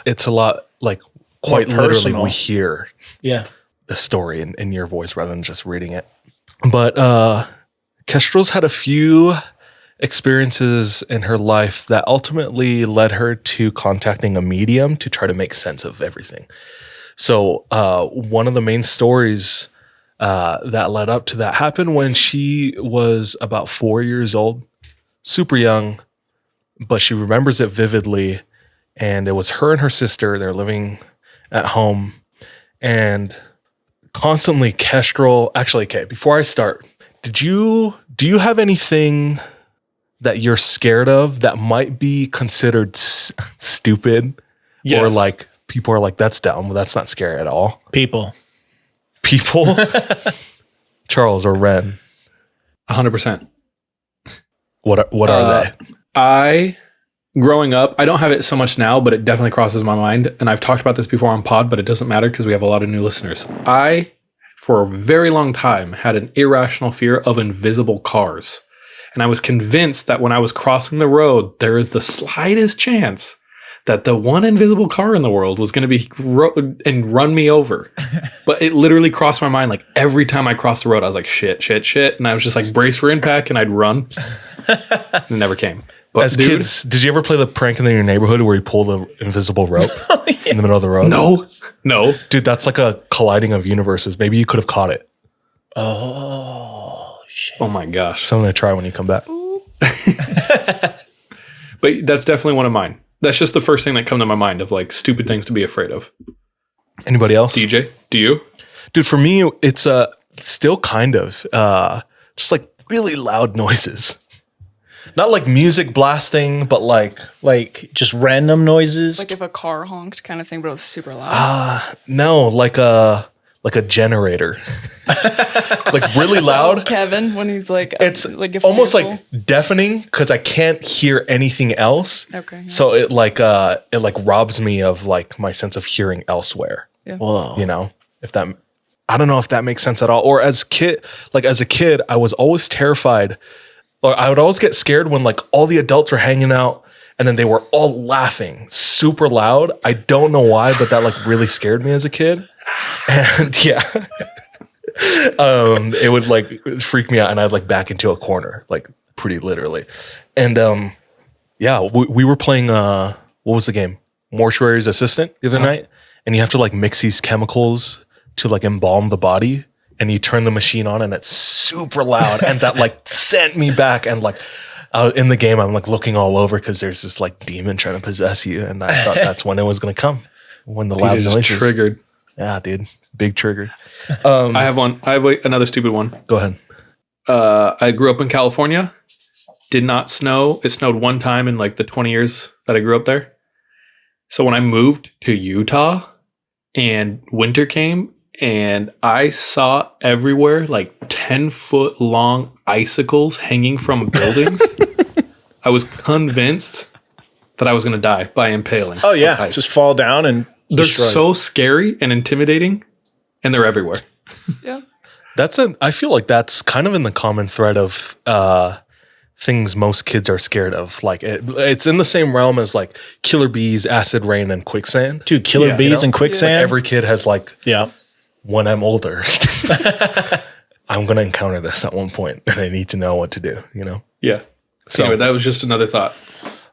S2: It's a lot like quite
S3: More
S2: literally
S3: personal.
S2: we hear
S3: Yeah.
S2: the story in your voice rather than just reading it. But Kestrel's had a few experiences in her life that ultimately led her to contacting a medium to try to make sense of everything. So one of the main stories that led up to that happened when she was about 4 years old, super young, but she remembers it vividly. And it was her and her sister. They're living at home, and constantly Kestrel. Actually, okay, before I start, do you have anything that you're scared of that might be considered stupid?
S1: Yes.
S2: Or like people are like, that's dumb. Well, that's not scary at all.
S3: People.
S2: People? Charles or Ren,
S1: 100%.
S2: what are they?
S1: Growing up, I don't have it so much now, but it definitely crosses my mind. And I've talked about this before on pod, but it doesn't matter because we have a lot of new listeners. I, for a very long time, had an irrational fear of invisible cars. And I was convinced that when I was crossing the road, there is the slightest chance that the one invisible car in the world was going to be and run me over. But it literally crossed my mind. Like every time I crossed the road, I was like, shit. And I was just like, brace for impact, and I'd run. It never came. But
S2: As kids, did you ever play the prank in your neighborhood where you pull the invisible rope in the middle of the road?
S1: No.
S2: Dude, that's like a colliding of universes. Maybe you could have caught it.
S3: Oh, shit.
S1: Oh my gosh.
S2: Something to try when you come back.
S1: But that's definitely one of mine. That's just the first thing that come to my mind of like stupid things to be afraid of.
S2: Anybody else?
S1: DJ, do you?
S2: Dude, for me, it's still kind of just like really loud noises. Not like music blasting, but like
S3: just random noises.
S4: Like if a car honked kind of thing, but it was super loud.
S2: no, like a generator. Like really loud.
S4: Kevin, when he's like,
S2: It's
S4: like a
S2: almost
S4: fearful.
S2: like deafening because I can't hear anything else.
S4: Okay. Yeah.
S2: So it like robs me of like my sense of hearing elsewhere.
S3: Whoa.
S2: You know, I don't know if that makes sense at all. Or as a kid, I was always terrified, or I would always get scared when like all the adults were hanging out and then they were all laughing super loud. I don't know why, but that like really scared me as a kid. And yeah, it would like freak me out, and I'd like back into a corner, like pretty literally. And yeah, we were playing what was the game? Mortuary's Assistant the other night, and you have to like mix these chemicals to like embalm the body, and you turn the machine on, and it's super loud, and that like sent me back, and like in the game, I'm like looking all over because there's this like demon trying to possess you, and I thought that's when it was gonna come, when the loud noises
S1: triggered.
S2: Yeah, dude, big trigger.
S1: I have one. I have another stupid one.
S2: Go ahead.
S1: I grew up in California. Did not snow. It snowed one time in like the 20 years that I grew up there. So when I moved to Utah and winter came and I saw everywhere like 10-foot long icicles hanging from buildings, I was convinced that I was going to die by impaling.
S3: Oh yeah,
S1: on ice.
S3: just fall down and
S1: They're
S3: destroy.
S1: so scary and intimidating, and they're everywhere.
S4: Yeah.
S2: I feel like that's kind of in the common thread of things most kids are scared of. Like it's in the same realm as like killer bees, acid rain, and quicksand.
S3: Dude, killer
S1: Yeah,
S3: bees
S2: you know?
S3: and quicksand.
S2: Every kid has like,
S3: yeah.
S2: when I'm older, I'm going to encounter this at one point, and I need to know what to do, you know?
S1: Yeah.
S2: So-
S1: Anyway, that was just another thought.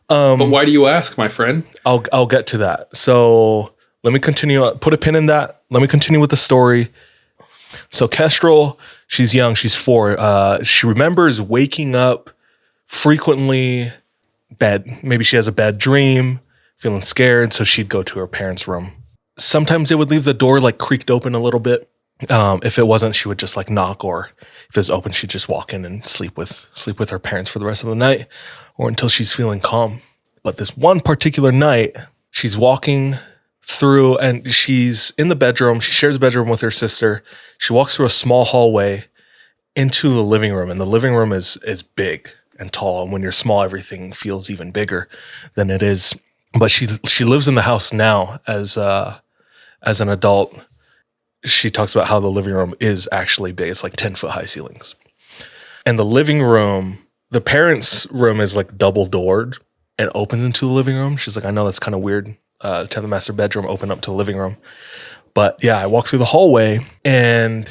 S1: But why do you ask, my friend?
S2: I'll get to that. So let me continue. Put a pin in that. Let me continue with the story. So Kestrel, she's young. She's 4. She remembers waking up frequently. Maybe she has a bad dream, feeling scared. So she'd go to her parents' room. Sometimes they would leave the door like creaked open a little bit. If it wasn't, she would just like knock, or if it was open, she'd just walk in and sleep with her parents for the rest of the night, or until she's feeling calm. But this one particular night, she's walking through, and she's in the bedroom. She shares a bedroom with her sister. She walks through a small hallway into the living room, and the living room is big and tall. And when you're small, everything feels even bigger than it is. But she lives in the house now as an adult. She talks about how the living room is actually big. It's like 10-foot high ceilings. And the living room, the parents' room is like double doored and opens into the living room. She's like, I know that's kind of weird to have the master bedroom open up to the living room. But yeah, I walk through the hallway and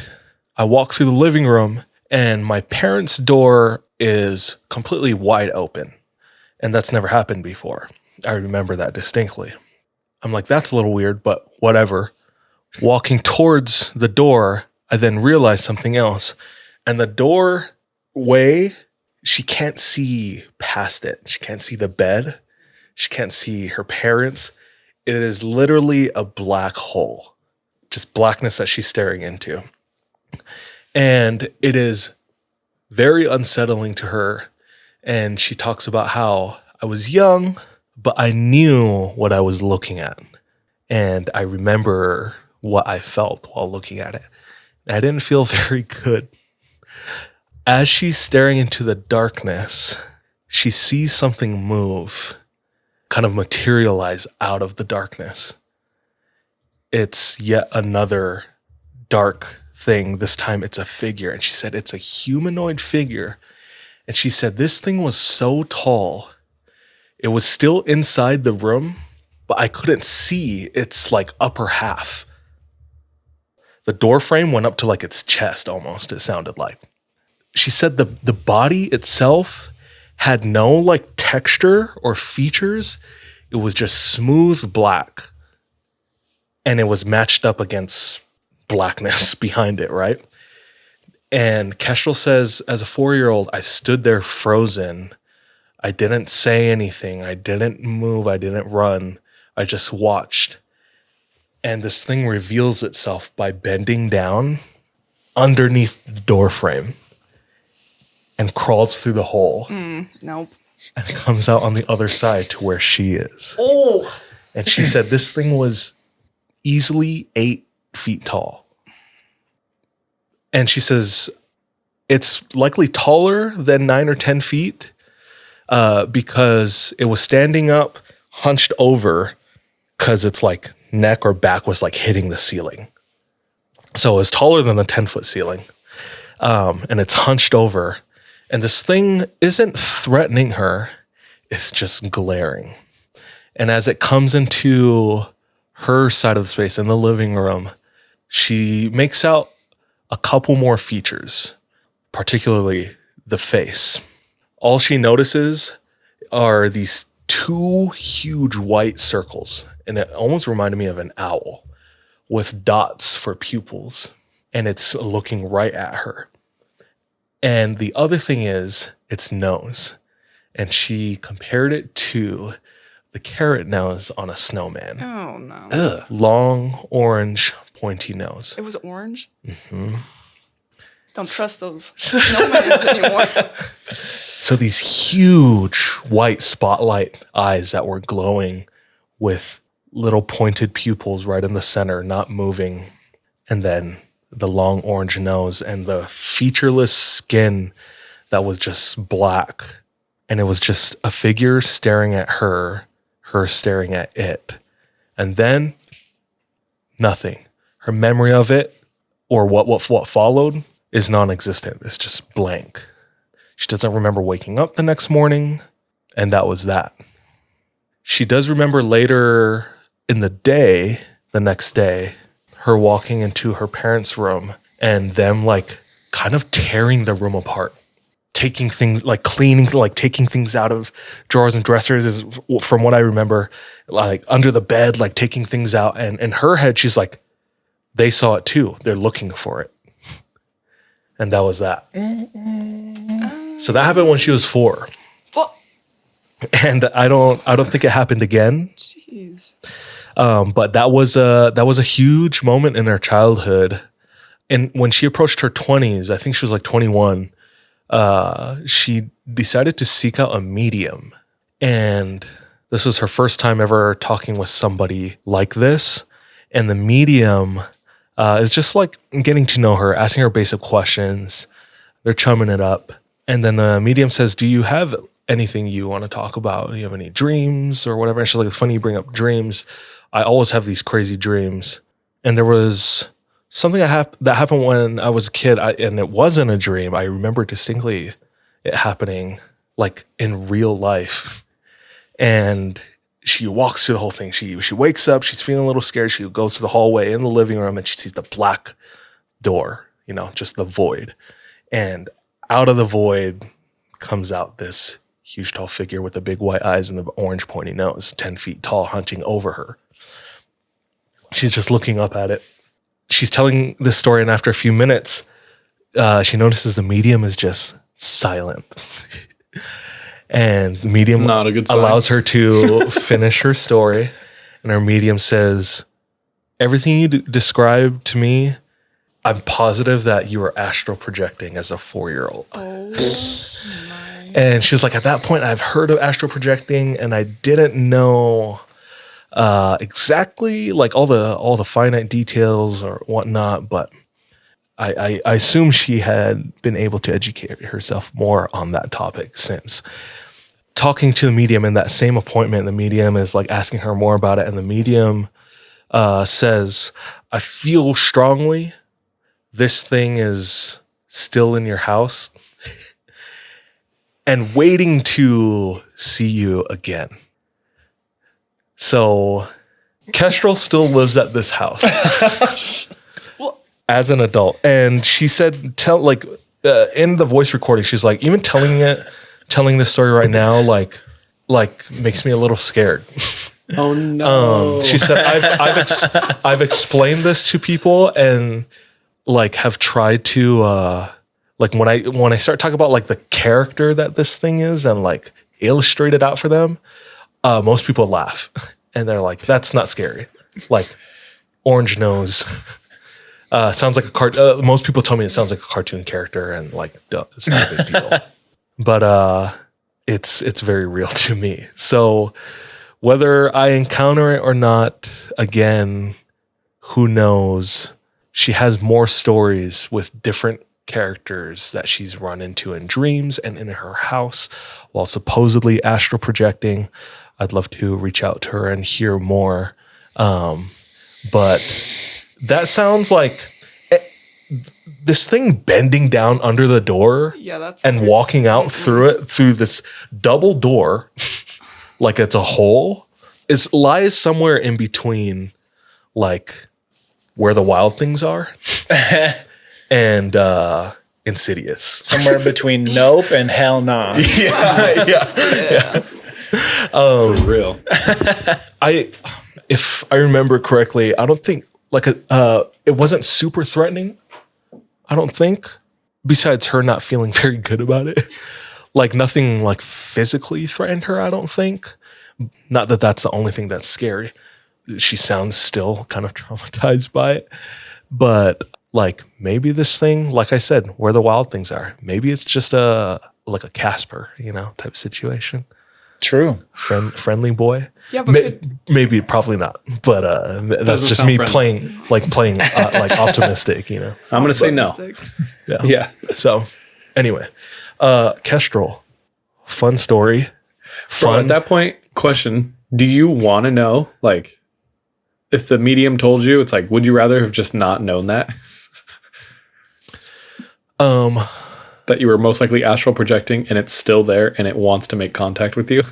S2: I walk through the living room, and my parents' door is completely wide open. And that's never happened before. I remember that distinctly. I'm like, that's a little weird, but whatever. Walking towards the door, I then realize something else. And the doorway, she can't see past it. She can't see the bed. She can't see her parents. It is literally a black hole. Just blackness that she's staring into. And it is very unsettling to her. And she talks about how I was young, but I knew what I was looking at. And I remember what I felt while looking at it. And I didn't feel very good. As she's staring into the darkness, she sees something move, kind of materialize out of the darkness. It's yet another dark thing. This time it's a figure. And she said it's a humanoid figure. And she said this thing was so tall. It was still inside the room, but I couldn't see its like upper half. The door frame went up to like its chest almost, it sounded like. She said the body itself had no like texture or features. It was just smooth black. And it was matched up against blackness behind it, right? And Kestrel says, as a 4-year-old, I stood there frozen. I didn't say anything. I didn't move. I didn't run. I just watched. And this thing reveals itself by bending down underneath the door frame. and crawls through the hole
S4: Nope.
S2: and comes out on the other side to where she is.
S1: Oh.
S2: And she said this thing was easily 8 feet tall. And she says it's likely taller than 9 or 10 feet because it was standing up, hunched over, because its like neck or back was like hitting the ceiling. So it was taller than the 10-foot ceiling. And it's hunched over. And this thing isn't threatening her. It's just glaring. And as it comes into her side of the space in the living room, she makes out a couple more features, particularly the face. All she notices are these 2 huge white circles, and it almost reminded me of an owl with dots for pupils, and it's looking right at her. And the other thing is its nose, and she compared it to the carrot nose on a snowman.
S4: Oh no.
S1: Ugh.
S2: Long, orange, pointy nose.
S4: It was orange.
S2: Mm-hmm.
S4: Don't trust those snowmans anymore.
S2: So these huge white spotlight eyes that were glowing with little pointed pupils right in the center, not moving. And then the long orange nose and the featureless skin that was just black. And it was just a figure staring at her staring at it. And then nothing. Her memory of it or what followed is non-existent. It's just blank. She doesn't remember waking up the next morning, and that was that. She does remember later in the next day, her walking into her parents' room and them like kind of tearing the room apart, taking things like cleaning, like taking things out of drawers and dressers is from what I remember, like under the bed, like taking things out. And in her head, she's like, they saw it too. They're looking for it. And that was that. So that happened when she was 4.
S4: Well,
S2: And I don't think it happened again.
S4: jeez.
S2: But that was a huge moment in her childhood. And when she approached her 20s, I think she was like 21, she decided to seek out a medium. And this was her first time ever talking with somebody like this. And the medium is just like getting to know her, asking her basic questions. They're chumming it up. And then the medium says, do you have anything you want to talk about? Do you have any dreams or whatever? And she's like, it's funny you bring up dreams. I always have these crazy dreams. And there was something that happened when I was a kid, and it wasn't a dream. I remember distinctly it happening like in real life. And she walks through the whole thing. She wakes up, she's feeling a little scared. She goes to the hallway in the living room and she sees the black door, just the void. And out of the void comes out this huge tall figure with the big white eyes and the orange pointy nose, 10 feet tall, hunching over her. She's just looking up at it. She's telling this story, and after a few minutes, she notices the medium is just silent. And the medium
S1: Not a good sign.
S2: allows her to finish her story. And her medium says, everything you described to me, I'm positive that you were astral projecting as a 4-year-old.
S4: Oh my.
S2: And she's like, at that point, I've heard of astral projecting, and I didn't know exactly like all the finite details or whatnot, but I assume she had been able to educate herself more on that topic since. Talking to the medium in that same appointment, the medium is like asking her more about it, and the medium says, I feel strongly this thing is still in your house and waiting to see you again. So Kestrel still lives at this house as an adult. And she said, in the voice recording, she's like, even telling this story right now, like makes me a little scared.
S1: Oh no.
S2: She said, I've explained this to people and like have tried to, like when I start talking about like the character that this thing is and like illustrate it out for them, most people laugh and they're like, that's not scary. Like orange nose, Sounds like most people tell me it sounds like a cartoon character, and like, duh, it's not a big deal. But it's very real to me. So whether I encounter it or not, again, who knows? She has more stories with different characters that she's run into in dreams and in her house while supposedly astral projecting. I'd love to reach out to her and hear more. But that sounds like this thing bending down under the door and walking out through this double door like it's a hole lies somewhere in between, like where the wild things are and Insidious.
S3: Somewhere between Nope and Hell Nah.
S2: Yeah.
S1: For real.
S2: If I remember correctly, I don't think it wasn't super threatening. I don't think, besides her not feeling very good about it. Like nothing like physically threatened her, I don't think. Not that that's the only thing that's scary. She sounds still kind of traumatized by it. But like maybe this thing, like I said, where the wild things are, maybe it's just like a Casper, type situation.
S3: True.
S2: Friendly boy.
S4: Yeah, but
S2: maybe probably not. But that's just me playing like optimistic, I'm
S1: gonna say no. Yeah.
S2: So anyway, Kestrel, fun story.
S1: Bro, at that point, question: do you want to know, like, if the medium told you, it's like, would you rather have just not known that? That you were most likely astral projecting and it's still there and it wants to make contact with you?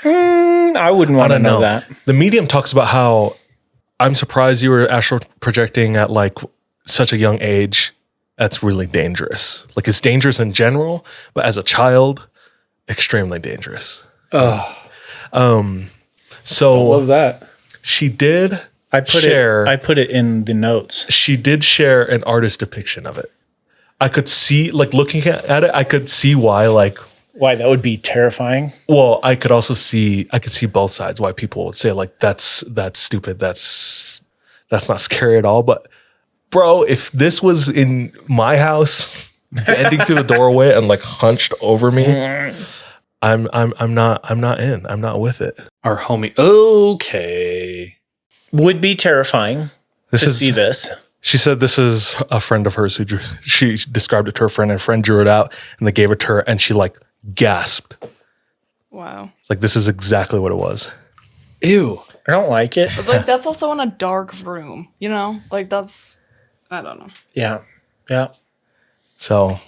S3: I wouldn't want to know that.
S2: The medium talks about how I'm surprised you were astral projecting at like such a young age. That's really dangerous. Like it's dangerous in general, but as a child, extremely dangerous.
S1: Oh.
S2: So
S1: I love that.
S2: She did
S3: I put it in the notes.
S2: She did share an artist depiction of it. I could see, like looking at it, I could see why
S3: that would be terrifying.
S2: Well, I could see both sides why people would say like that's stupid, that's not scary at all. But bro, if this was in my house, bending through the doorway and like hunched over me, I'm not in. I'm not with it.
S1: Our homie. Okay.
S3: Would be terrifying to see this.
S2: She said this is a friend of hers who drew. She described it to her friend, and a friend drew it out, and they gave it to her, and she like gasped.
S4: Wow.
S2: It's like this is exactly what it was.
S1: Ew.
S3: I don't like it.
S4: But like that's also in a dark room, Like that's, I don't know.
S3: Yeah.
S2: So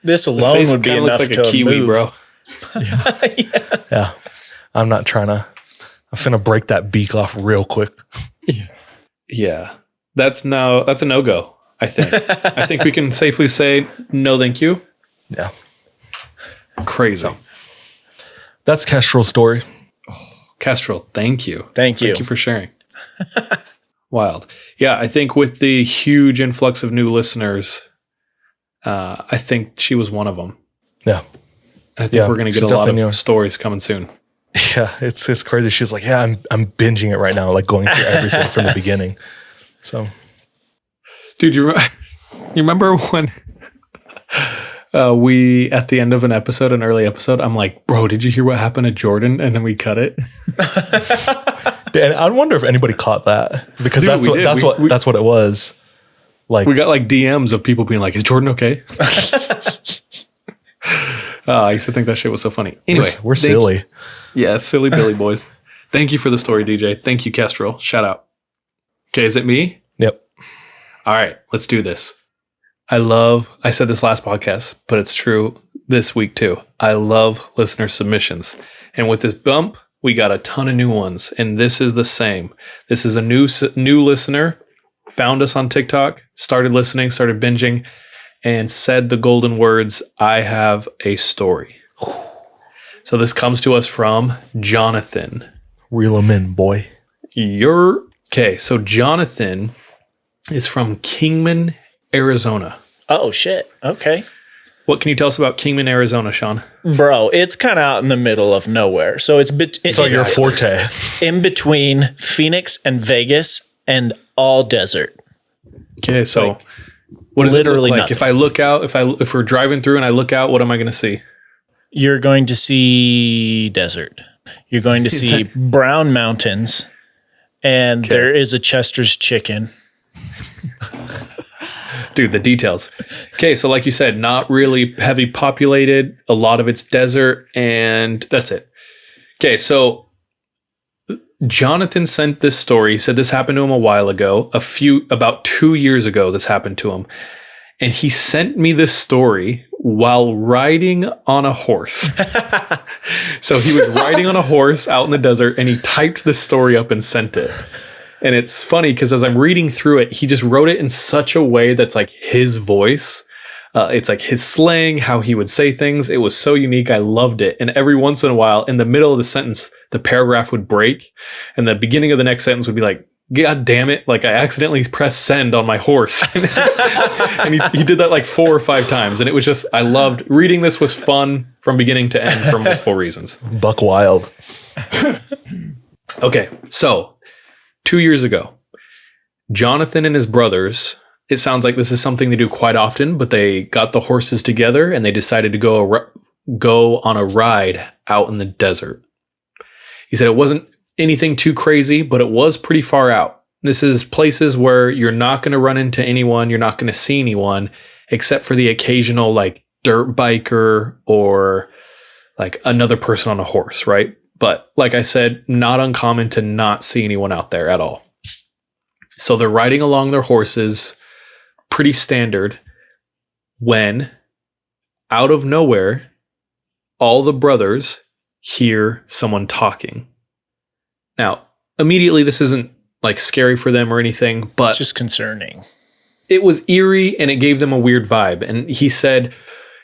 S3: this alone would be
S1: kinda
S3: enough
S1: looks like
S3: to
S1: a kiwi,
S3: move.
S1: bro.
S2: Yeah. I'm finna break that beak off real quick.
S1: Yeah. That's a no-go, I think. I think we can safely say no thank you.
S2: Yeah.
S1: Crazy. So,
S2: that's Kestrel's story.
S1: Kestrel, thank you.
S3: Thank you.
S1: Thank you for sharing. Wild. Yeah, I think with the huge influx of new listeners, I think she was one of them.
S2: Yeah.
S1: And I think we're going to get a lot of stories coming soon.
S2: Yeah, it's crazy. She's like, yeah, I'm binging it right now, like going through everything from the beginning. So,
S1: dude, you remember when we at the end of an early episode, I'm like, bro, did you hear what happened to Jordan? And then we cut it.
S2: And I wonder if anybody caught that, because
S1: dude,
S2: that's what it was. Like
S1: we got like DMs of people being like, is Jordan okay? I used to think that shit was so funny. Anyway,
S2: we're silly.
S1: Yeah, silly Billy boys. Thank you for the story, DJ. Thank you, Kestrel. Shout out. Okay, is it me?
S2: Yep.
S1: All right, let's do this. I said this last podcast, but it's true this week too. I love listener submissions. And with this bump, we got a ton of new ones. And this is the same. This is a new listener, found us on TikTok, started listening, started binging, and said the golden words, I have a story. So this comes to us from Jonathan.
S2: Reel him in, boy.
S1: Okay, so Jonathan is from Kingman, Arizona.
S3: Oh, shit. Okay.
S1: What can you tell us about Kingman, Arizona, Sean?
S3: Bro, it's kind of out in the middle of nowhere. So it's
S2: your forte.
S3: In between Phoenix and Vegas and all desert.
S1: Okay, so
S3: Like,
S1: what does
S3: literally
S1: it look like?
S3: nothing.
S1: If I look out, if we're driving through and I look out, what am I going to see?
S3: You're going to see desert. You're going to see brown mountains, and
S1: Okay.
S3: there is a Chester's chicken.
S1: Dude, the details. Okay, so like you said, not really heavy populated. A lot of it's desert, and that's it. Okay, so Jonathan sent this story. He said this happened to him a while ago, about 2 years ago. This happened to him, and he sent me this story while riding on a horse. So he was riding on a horse out in the desert, and he typed this story up and sent it. And it's funny because as I'm reading through it, he just wrote it in such a way that's like his voice. It's like his slang, how he would say things. It was so unique. I loved it. And every once in a while, in the middle of the sentence, the paragraph would break. And the beginning of the next sentence would be like, God damn it. Like I accidentally pressed send on my horse. And he did that like 4 or 5 times. And it was just, I loved reading this. Was fun from beginning to end for multiple reasons.
S2: Buck wild.
S1: Okay, so 2 years ago, Jonathan and his brothers, it sounds like this is something they do quite often, but they got the horses together and they decided to go on a ride out in the desert. He said it wasn't anything too crazy, but it was pretty far out. This is places where you're not going to run into anyone, you're not going to see anyone, except for the occasional like dirt biker or like another person on a horse, right? But like I said, not uncommon to not see anyone out there at all. So they're riding along their horses, pretty standard, when out of nowhere, all the brothers hear someone talking. Now, immediately this isn't like scary for them or anything, but
S3: It's just concerning.
S1: it was eerie and it gave them a weird vibe. And he said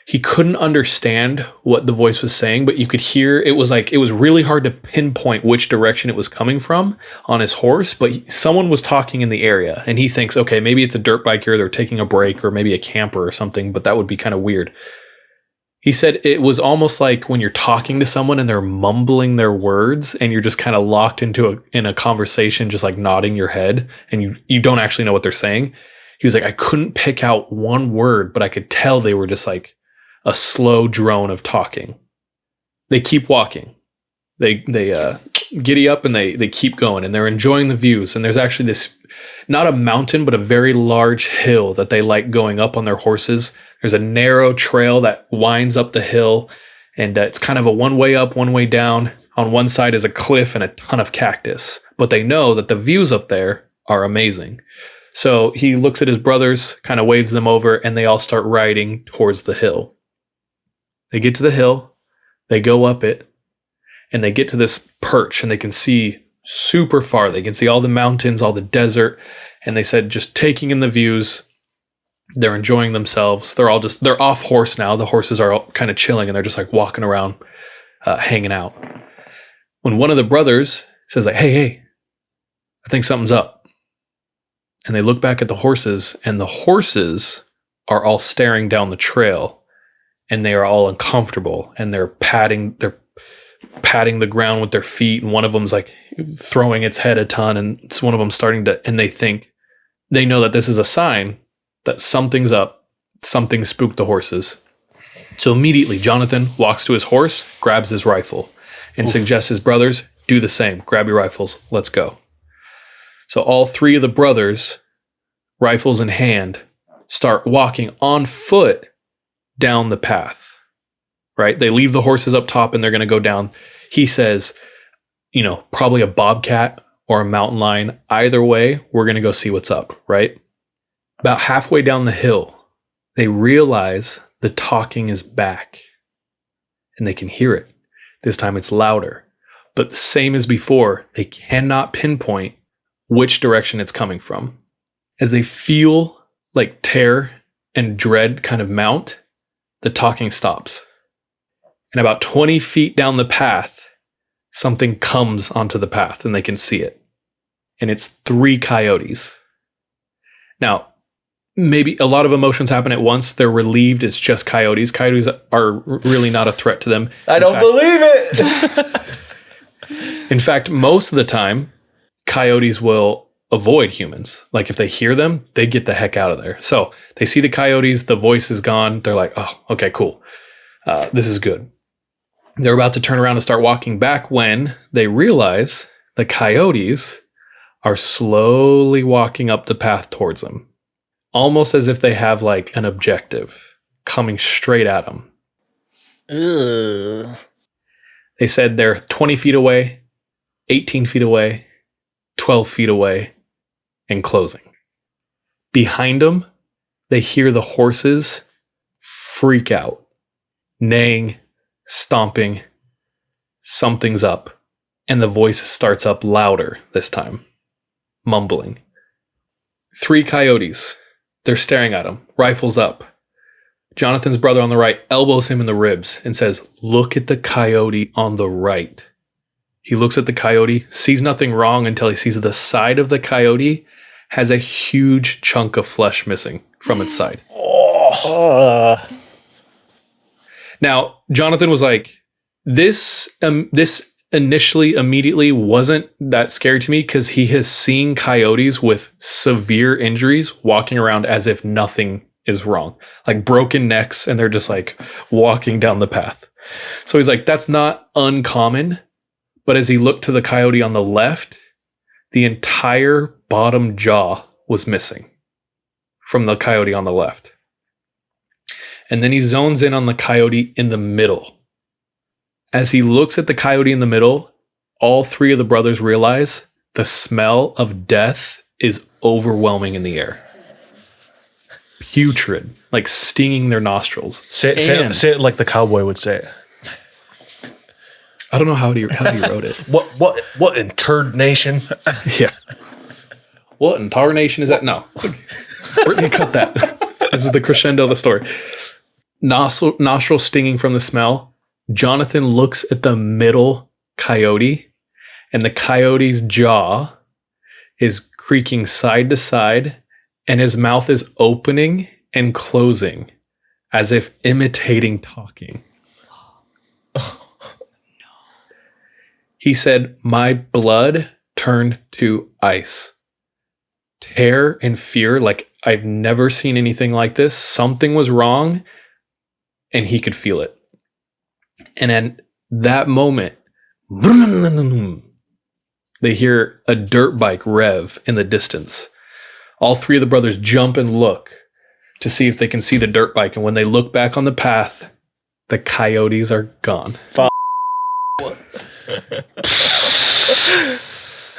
S1: he couldn't understand what the voice was saying, but you could hear it was really hard to pinpoint which direction it was coming from on his horse, but someone was talking in the area and he thinks, okay, maybe it's a dirt biker, they're taking a break, or maybe a camper or something, but that would be kind of weird. He said it was almost like when you're talking to someone and they're mumbling their words and you're just kind of locked in a conversation, just like nodding your head and you don't actually know what they're saying. He was like, I couldn't pick out one word, but I could tell they were just like a slow drone of talking. They keep walking. They giddy up and they keep going and they're enjoying the views. And there's actually this, not a mountain, but a very large hill that they like going up on their horses. There's a narrow trail that winds up the hill and it's kind of a one way up, one way down. On one side is a cliff and a ton of cactus, but they know that the views up there are amazing. So he looks at his brothers, kind of waves them over, and they all start riding towards the hill. They get to the hill, they go up it, and they get to this perch and they can see super far. They can see all the mountains, all the desert. And they said, just taking in the views, they're enjoying themselves. They're off horse now. The horses are all kind of chilling and they're just like walking around, hanging out. When one of the brothers says like, hey, I think something's up. And they look back at the horses and the horses are all staring down the trail. And they are all uncomfortable and they're patting the ground with their feet. And one of them's like throwing its head a ton. And it's one of them and they know that this is a sign that something's up. Something spooked the horses. So immediately Jonathan walks to his horse, grabs his rifle and suggests his brothers do the same. Grab your rifles. Let's go. So all 3 of the brothers, rifles in hand, start walking on foot down the path, right? They leave the horses up top and they're going to go down. He says, probably a bobcat or a mountain lion. Either way, we're going to go see what's up, right? About halfway down the hill, they realize the talking is back and they can hear it. This time it's louder, but the same as before, they cannot pinpoint which direction it's coming from. As they feel like terror and dread kind of mount, the talking stops. And about 20 feet down the path, something comes onto the path and they can see it. And it's 3 coyotes. Now, maybe a lot of emotions happen at once. They're relieved it's just coyotes. Coyotes are really not a threat to them.
S2: I don't believe it.
S1: In fact, most of the time, coyotes will avoid humans. Like if they hear them, they get the heck out of there. So they see the coyotes, the voice is gone. They're like, oh, okay, cool. This is good. They're about to turn around and start walking back when they realize the coyotes are slowly walking up the path towards them, almost as if they have like an objective coming straight at them.
S3: Ugh.
S1: They said they're 20 feet away, 18 feet away, 12 feet away, and closing. Behind them, they hear the horses freak out, neighing, stomping. Something's up, and the voice starts up louder this time, mumbling. 3 coyotes. They're staring at him, rifles up. Jonathan's brother on the right elbows him in the ribs and says, look at the coyote on the right. He looks at the coyote, sees nothing wrong until he sees the side of the coyote has a huge chunk of flesh missing from its side. Now, Jonathan was like, this initially, immediately wasn't that scary to me because he has seen coyotes with severe injuries walking around as if nothing is wrong, like broken necks, and they're just like walking down the path. So he's like, that's not uncommon. But as he looked to the coyote on the left, the entire bottom jaw was missing from the coyote on the left. And then he zones in on the coyote in the middle. As he looks at the coyote in the middle, all 3 of the brothers realize the smell of death is overwhelming in the air. Putrid, like stinging their nostrils.
S2: Say it like the cowboy would say it.
S1: I don't know how he wrote it.
S2: What in turd nation?
S1: Yeah. What in tarnation is that? No. Brittany, cut that. This is the crescendo of the story. Nostril stinging from the smell. Jonathan looks at the middle coyote, and the coyote's jaw is creaking side to side, and his mouth is opening and closing as if imitating talking. He said, my blood turned to ice. Terror and fear, like I've never seen anything like this. Something was wrong, and he could feel it. And at that moment, they hear a dirt bike rev in the distance. All 3 of the brothers jump and look to see if they can see the dirt bike. And when they look back on the path, the coyotes are gone.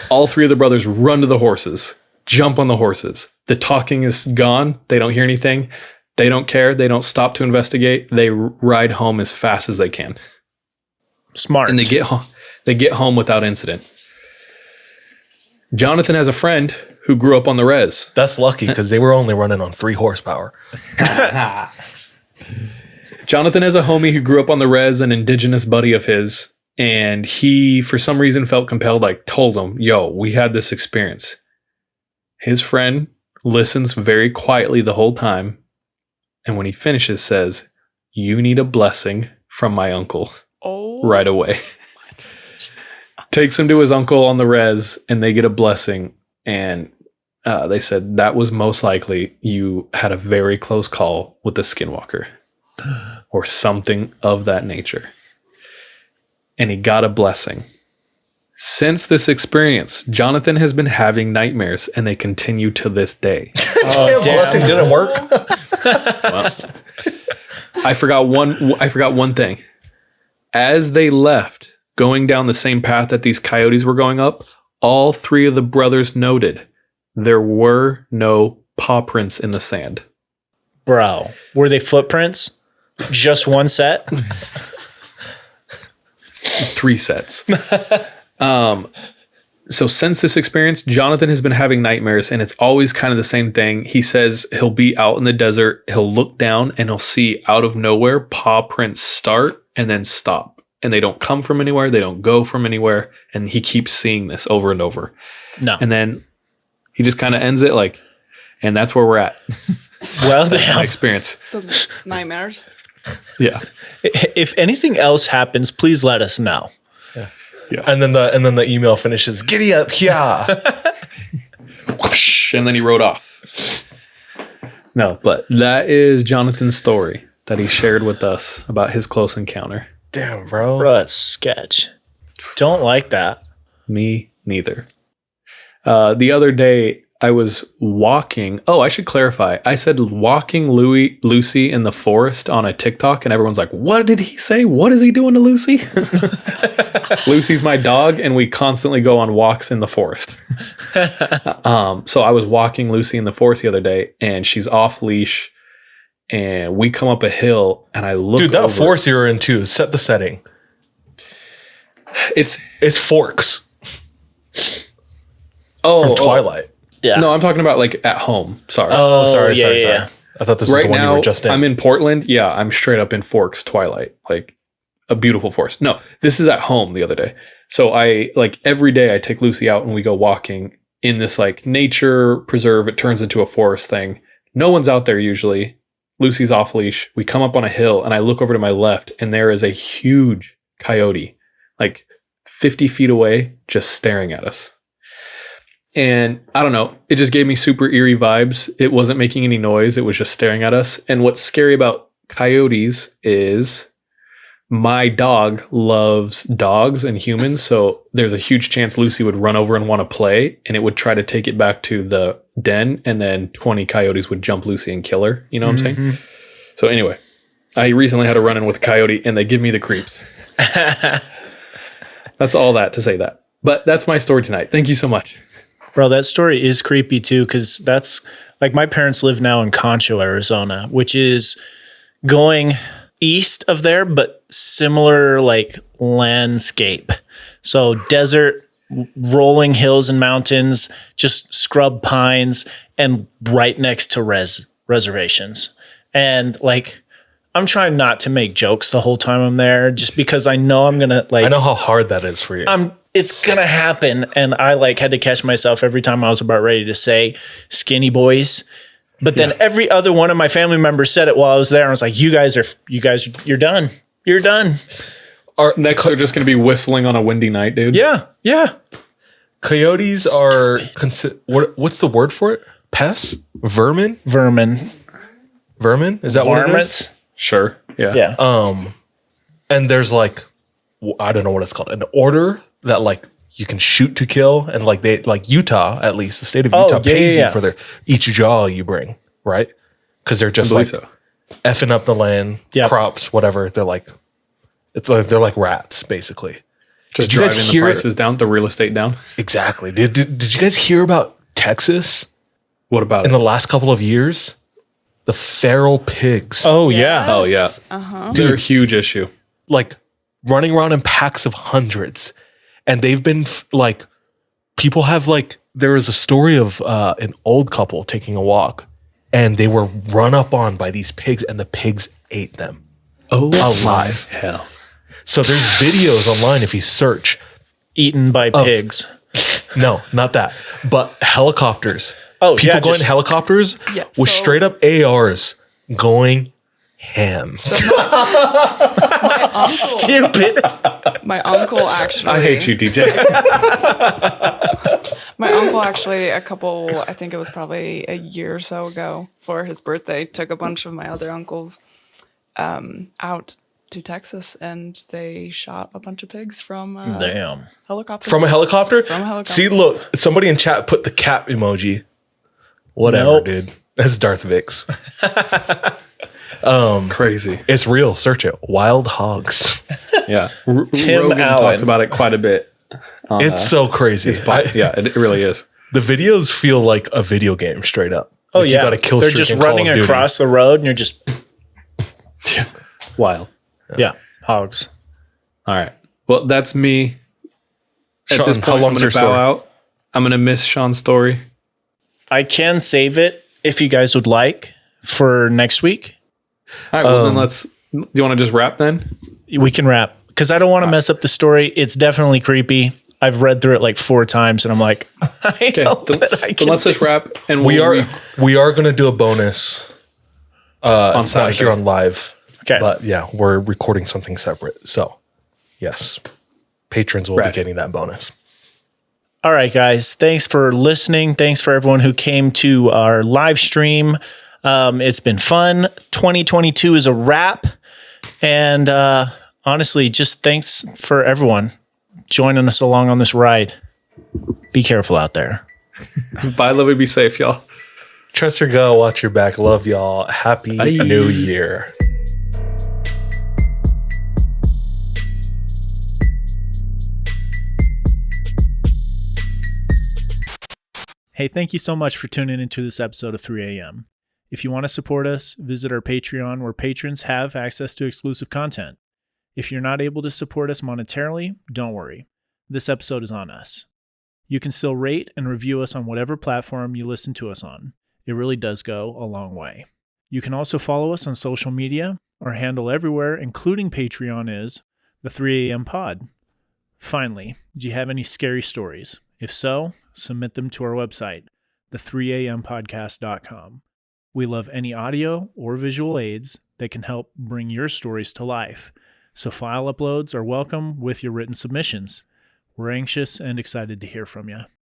S1: All 3 of the brothers run to the horses, jump on the horses. The talking is gone. They don't hear anything. They don't care. They don't stop to investigate. They ride home as fast as they can.
S3: Smart.
S1: And they get home without incident. Jonathan has a friend who grew up on the res.
S2: That's lucky because they were only running on 3 horsepower.
S1: Jonathan has a homie who grew up on the res, an indigenous buddy of his. And he, for some reason, felt compelled, like told him, yo, we had this experience. His friend listens very quietly the whole time. And when he finishes, says, you need a blessing from my uncle right away. Takes him to his uncle on the res, and they get a blessing. And they said that was most likely you had a very close call with the skinwalker or something of that nature. And he got a blessing. Since this experience, Jonathan has been having nightmares, and they continue to this day.
S2: Oh, blessing didn't work.
S1: Well, I forgot one thing. As they left, going down the same path that these coyotes were going up, all 3 of the brothers noted there were no paw prints in the sand.
S3: Bro, were they footprints? Just one set?
S1: 3 sets. So since this experience, Jonathan has been having nightmares, and it's always kind of the same thing. He says he'll be out in the desert, he'll look down, and he'll see out of nowhere paw prints start and then stop. And they don't come from anywhere, they don't go from anywhere, and he keeps seeing this over and over.
S3: No.
S1: And then he just kind of ends it like, and that's where we're at.
S3: Well,
S1: That's my
S3: damn.
S1: experience.
S4: The nightmares.
S1: Yeah.
S3: If anything else happens, please let us know.
S2: And then the email finishes, giddy up, yeah.
S1: whoosh, and then he rode off. No, but that is Jonathan's story that he shared with us about his close encounter.
S2: Damn, bro.
S3: Bro, that's sketch. Don't like that.
S1: Me neither. The other day, I was walking. Oh, I should clarify. I said walking Lucy in the forest on a TikTok, and everyone's like, what did he say? What is he doing to Lucy? Lucy's my dog, and we constantly go on walks in the forest. So I was walking Lucy in the forest the other day, and she's off leash, and we come up a hill, and I look
S2: Dude, that
S1: over.
S2: forest you're in too. Set the setting.
S1: It's
S2: Forks
S1: oh
S2: from Twilight.
S3: Yeah.
S1: No, I'm talking about like at home. Sorry.
S3: Oh,
S2: sorry.
S3: yeah.
S2: I thought this was
S1: Right
S2: the one you
S1: now,
S2: were just in.
S1: I'm in Portland. Yeah, I'm straight up in Forks, Twilight, like a beautiful forest. No, this is at home the other day. So I like every day I take Lucy out and we go walking in this like nature preserve. It turns into a forest thing. No one's out there usually. Lucy's off leash. We come up on a hill and I look over to my left and there is a huge coyote, like 50 feet away, just staring at us. And I don't know, it just gave me super eerie vibes. It wasn't making any noise. It was just staring at us. And what's scary about coyotes is my dog loves dogs and humans. So there's a huge chance Lucy would run over and want to play, and it would try to take it back to the den. And then 20 coyotes would jump Lucy and kill her. You know what I'm saying? So anyway, I recently had a run-in with a coyote and they give me the creeps. That's all that to say that. But that's my story tonight. Thank you so much.
S3: Bro, that story is creepy too, because that's like my parents live now in Concho, Arizona, which is going east of there, but similar like landscape. So desert, rolling hills and mountains, just scrub pines, and right next to reservations. And like, I'm trying not to make jokes the whole time I'm there, just because I know I'm gonna like.
S2: I know how hard that is for you.
S3: It's gonna happen, and I like had to catch myself every time I was about ready to say "skinny boys," but then every other one of my family members said it while I was there, and I was like, you're done. You're done."
S1: Next, they're just going to be whistling on a windy night, dude.
S3: Yeah.
S2: Coyotes are what's the word for it? Pests? Vermin?
S3: Vermin.
S2: Is that what it is?
S3: Varmints.
S1: Sure. Yeah.
S3: Yeah.
S2: And there's like, I don't know what it's called, an order that like you can shoot to kill, and like they like Utah, at least the state of Utah pays you for each jaw you bring, right? Because they're just like effing up the land, crops, whatever. They're like rats, basically.
S1: Just driving the prices down, the real estate down.
S2: Exactly. Did you guys hear about Texas?
S1: What about
S2: in the last couple of years? The feral pigs.
S3: Oh yeah.
S1: Oh yeah. They're a huge issue.
S2: Like running around in packs of hundreds. And they've been like, people have like, there was a story of an old couple taking a walk and they were run up on by these pigs and the pigs ate them.
S1: Oh,
S2: alive.
S1: Hell.
S2: So there's videos online if you search.
S3: Eaten by pigs.
S2: No, not that. But helicopters.
S3: Oh,
S2: people going in helicopters with straight up ARs going ham.
S4: So my uncle,
S3: Stupid.
S4: My uncle actually.
S1: I hate you, DJ.
S4: My uncle actually, I think it was probably a year or so ago, for his birthday, took a bunch of my other uncles out to Texas, and they shot a bunch of pigs from helicopter.
S2: From a helicopter?
S4: From a helicopter.
S2: See, look, somebody in chat put the cat emoji. Whatever, dude. That's Darth Vix.
S1: Crazy.
S2: It's real. Search it. Wild hogs.
S1: Yeah.
S3: Tim
S1: Rogan
S3: Allen
S1: talks about it quite a bit.
S2: It's so crazy.
S1: It really is.
S2: The videos feel like a video game straight up.
S3: Oh
S2: like
S3: yeah.
S2: You got a kill
S3: They're
S2: streak
S3: just
S2: in Call
S3: running
S2: of Duty.
S3: across the road and you're just
S1: Wild.
S3: Yeah. Hogs.
S1: All right. Well, that's me. At
S2: Sean,
S1: this
S2: how
S1: point, I'm
S2: long's
S1: going
S2: your
S1: to bow
S2: story?
S1: out. I'm going to miss Sean's story.
S3: I can save it if you guys would like for next week.
S1: All right. Well, then do you want to just wrap then?
S3: We can wrap because I don't want to mess up the story. It's definitely creepy. I've read through it like 4 times and I'm like,
S1: Okay. Then let's just wrap. And
S2: We are going to do a bonus.
S1: On
S2: it's not
S1: Saturday.
S2: here on live.
S3: Okay.
S2: But yeah, we're recording something separate. So yes, patrons will be
S1: Right.
S2: getting that bonus.
S3: All right, guys. Thanks for listening. Thanks for everyone who came to our live stream. It's been fun. 2022 is a wrap. And honestly, just thanks for everyone joining us along on this ride. Be careful out there.
S1: Bye, love you, be safe, y'all.
S2: Trust your gut, watch your back. Love y'all. Happy
S1: Bye.
S2: New Year.
S3: Hey, thank you so much for tuning into this episode of 3 a.m. If you want to support us, visit our Patreon where patrons have access to exclusive content. If you're not able to support us monetarily, don't worry. This episode is on us. You can still rate and review us on whatever platform you listen to us on. It really does go a long way. You can also follow us on social media. Our handle everywhere, including Patreon, is the 3 a.m. pod. Finally, do you have any scary stories? If so, submit them to our website, the3ampodcast.com. We love any audio or visual aids that can help bring your stories to life. So file uploads are welcome with your written submissions. We're anxious and excited to hear from you.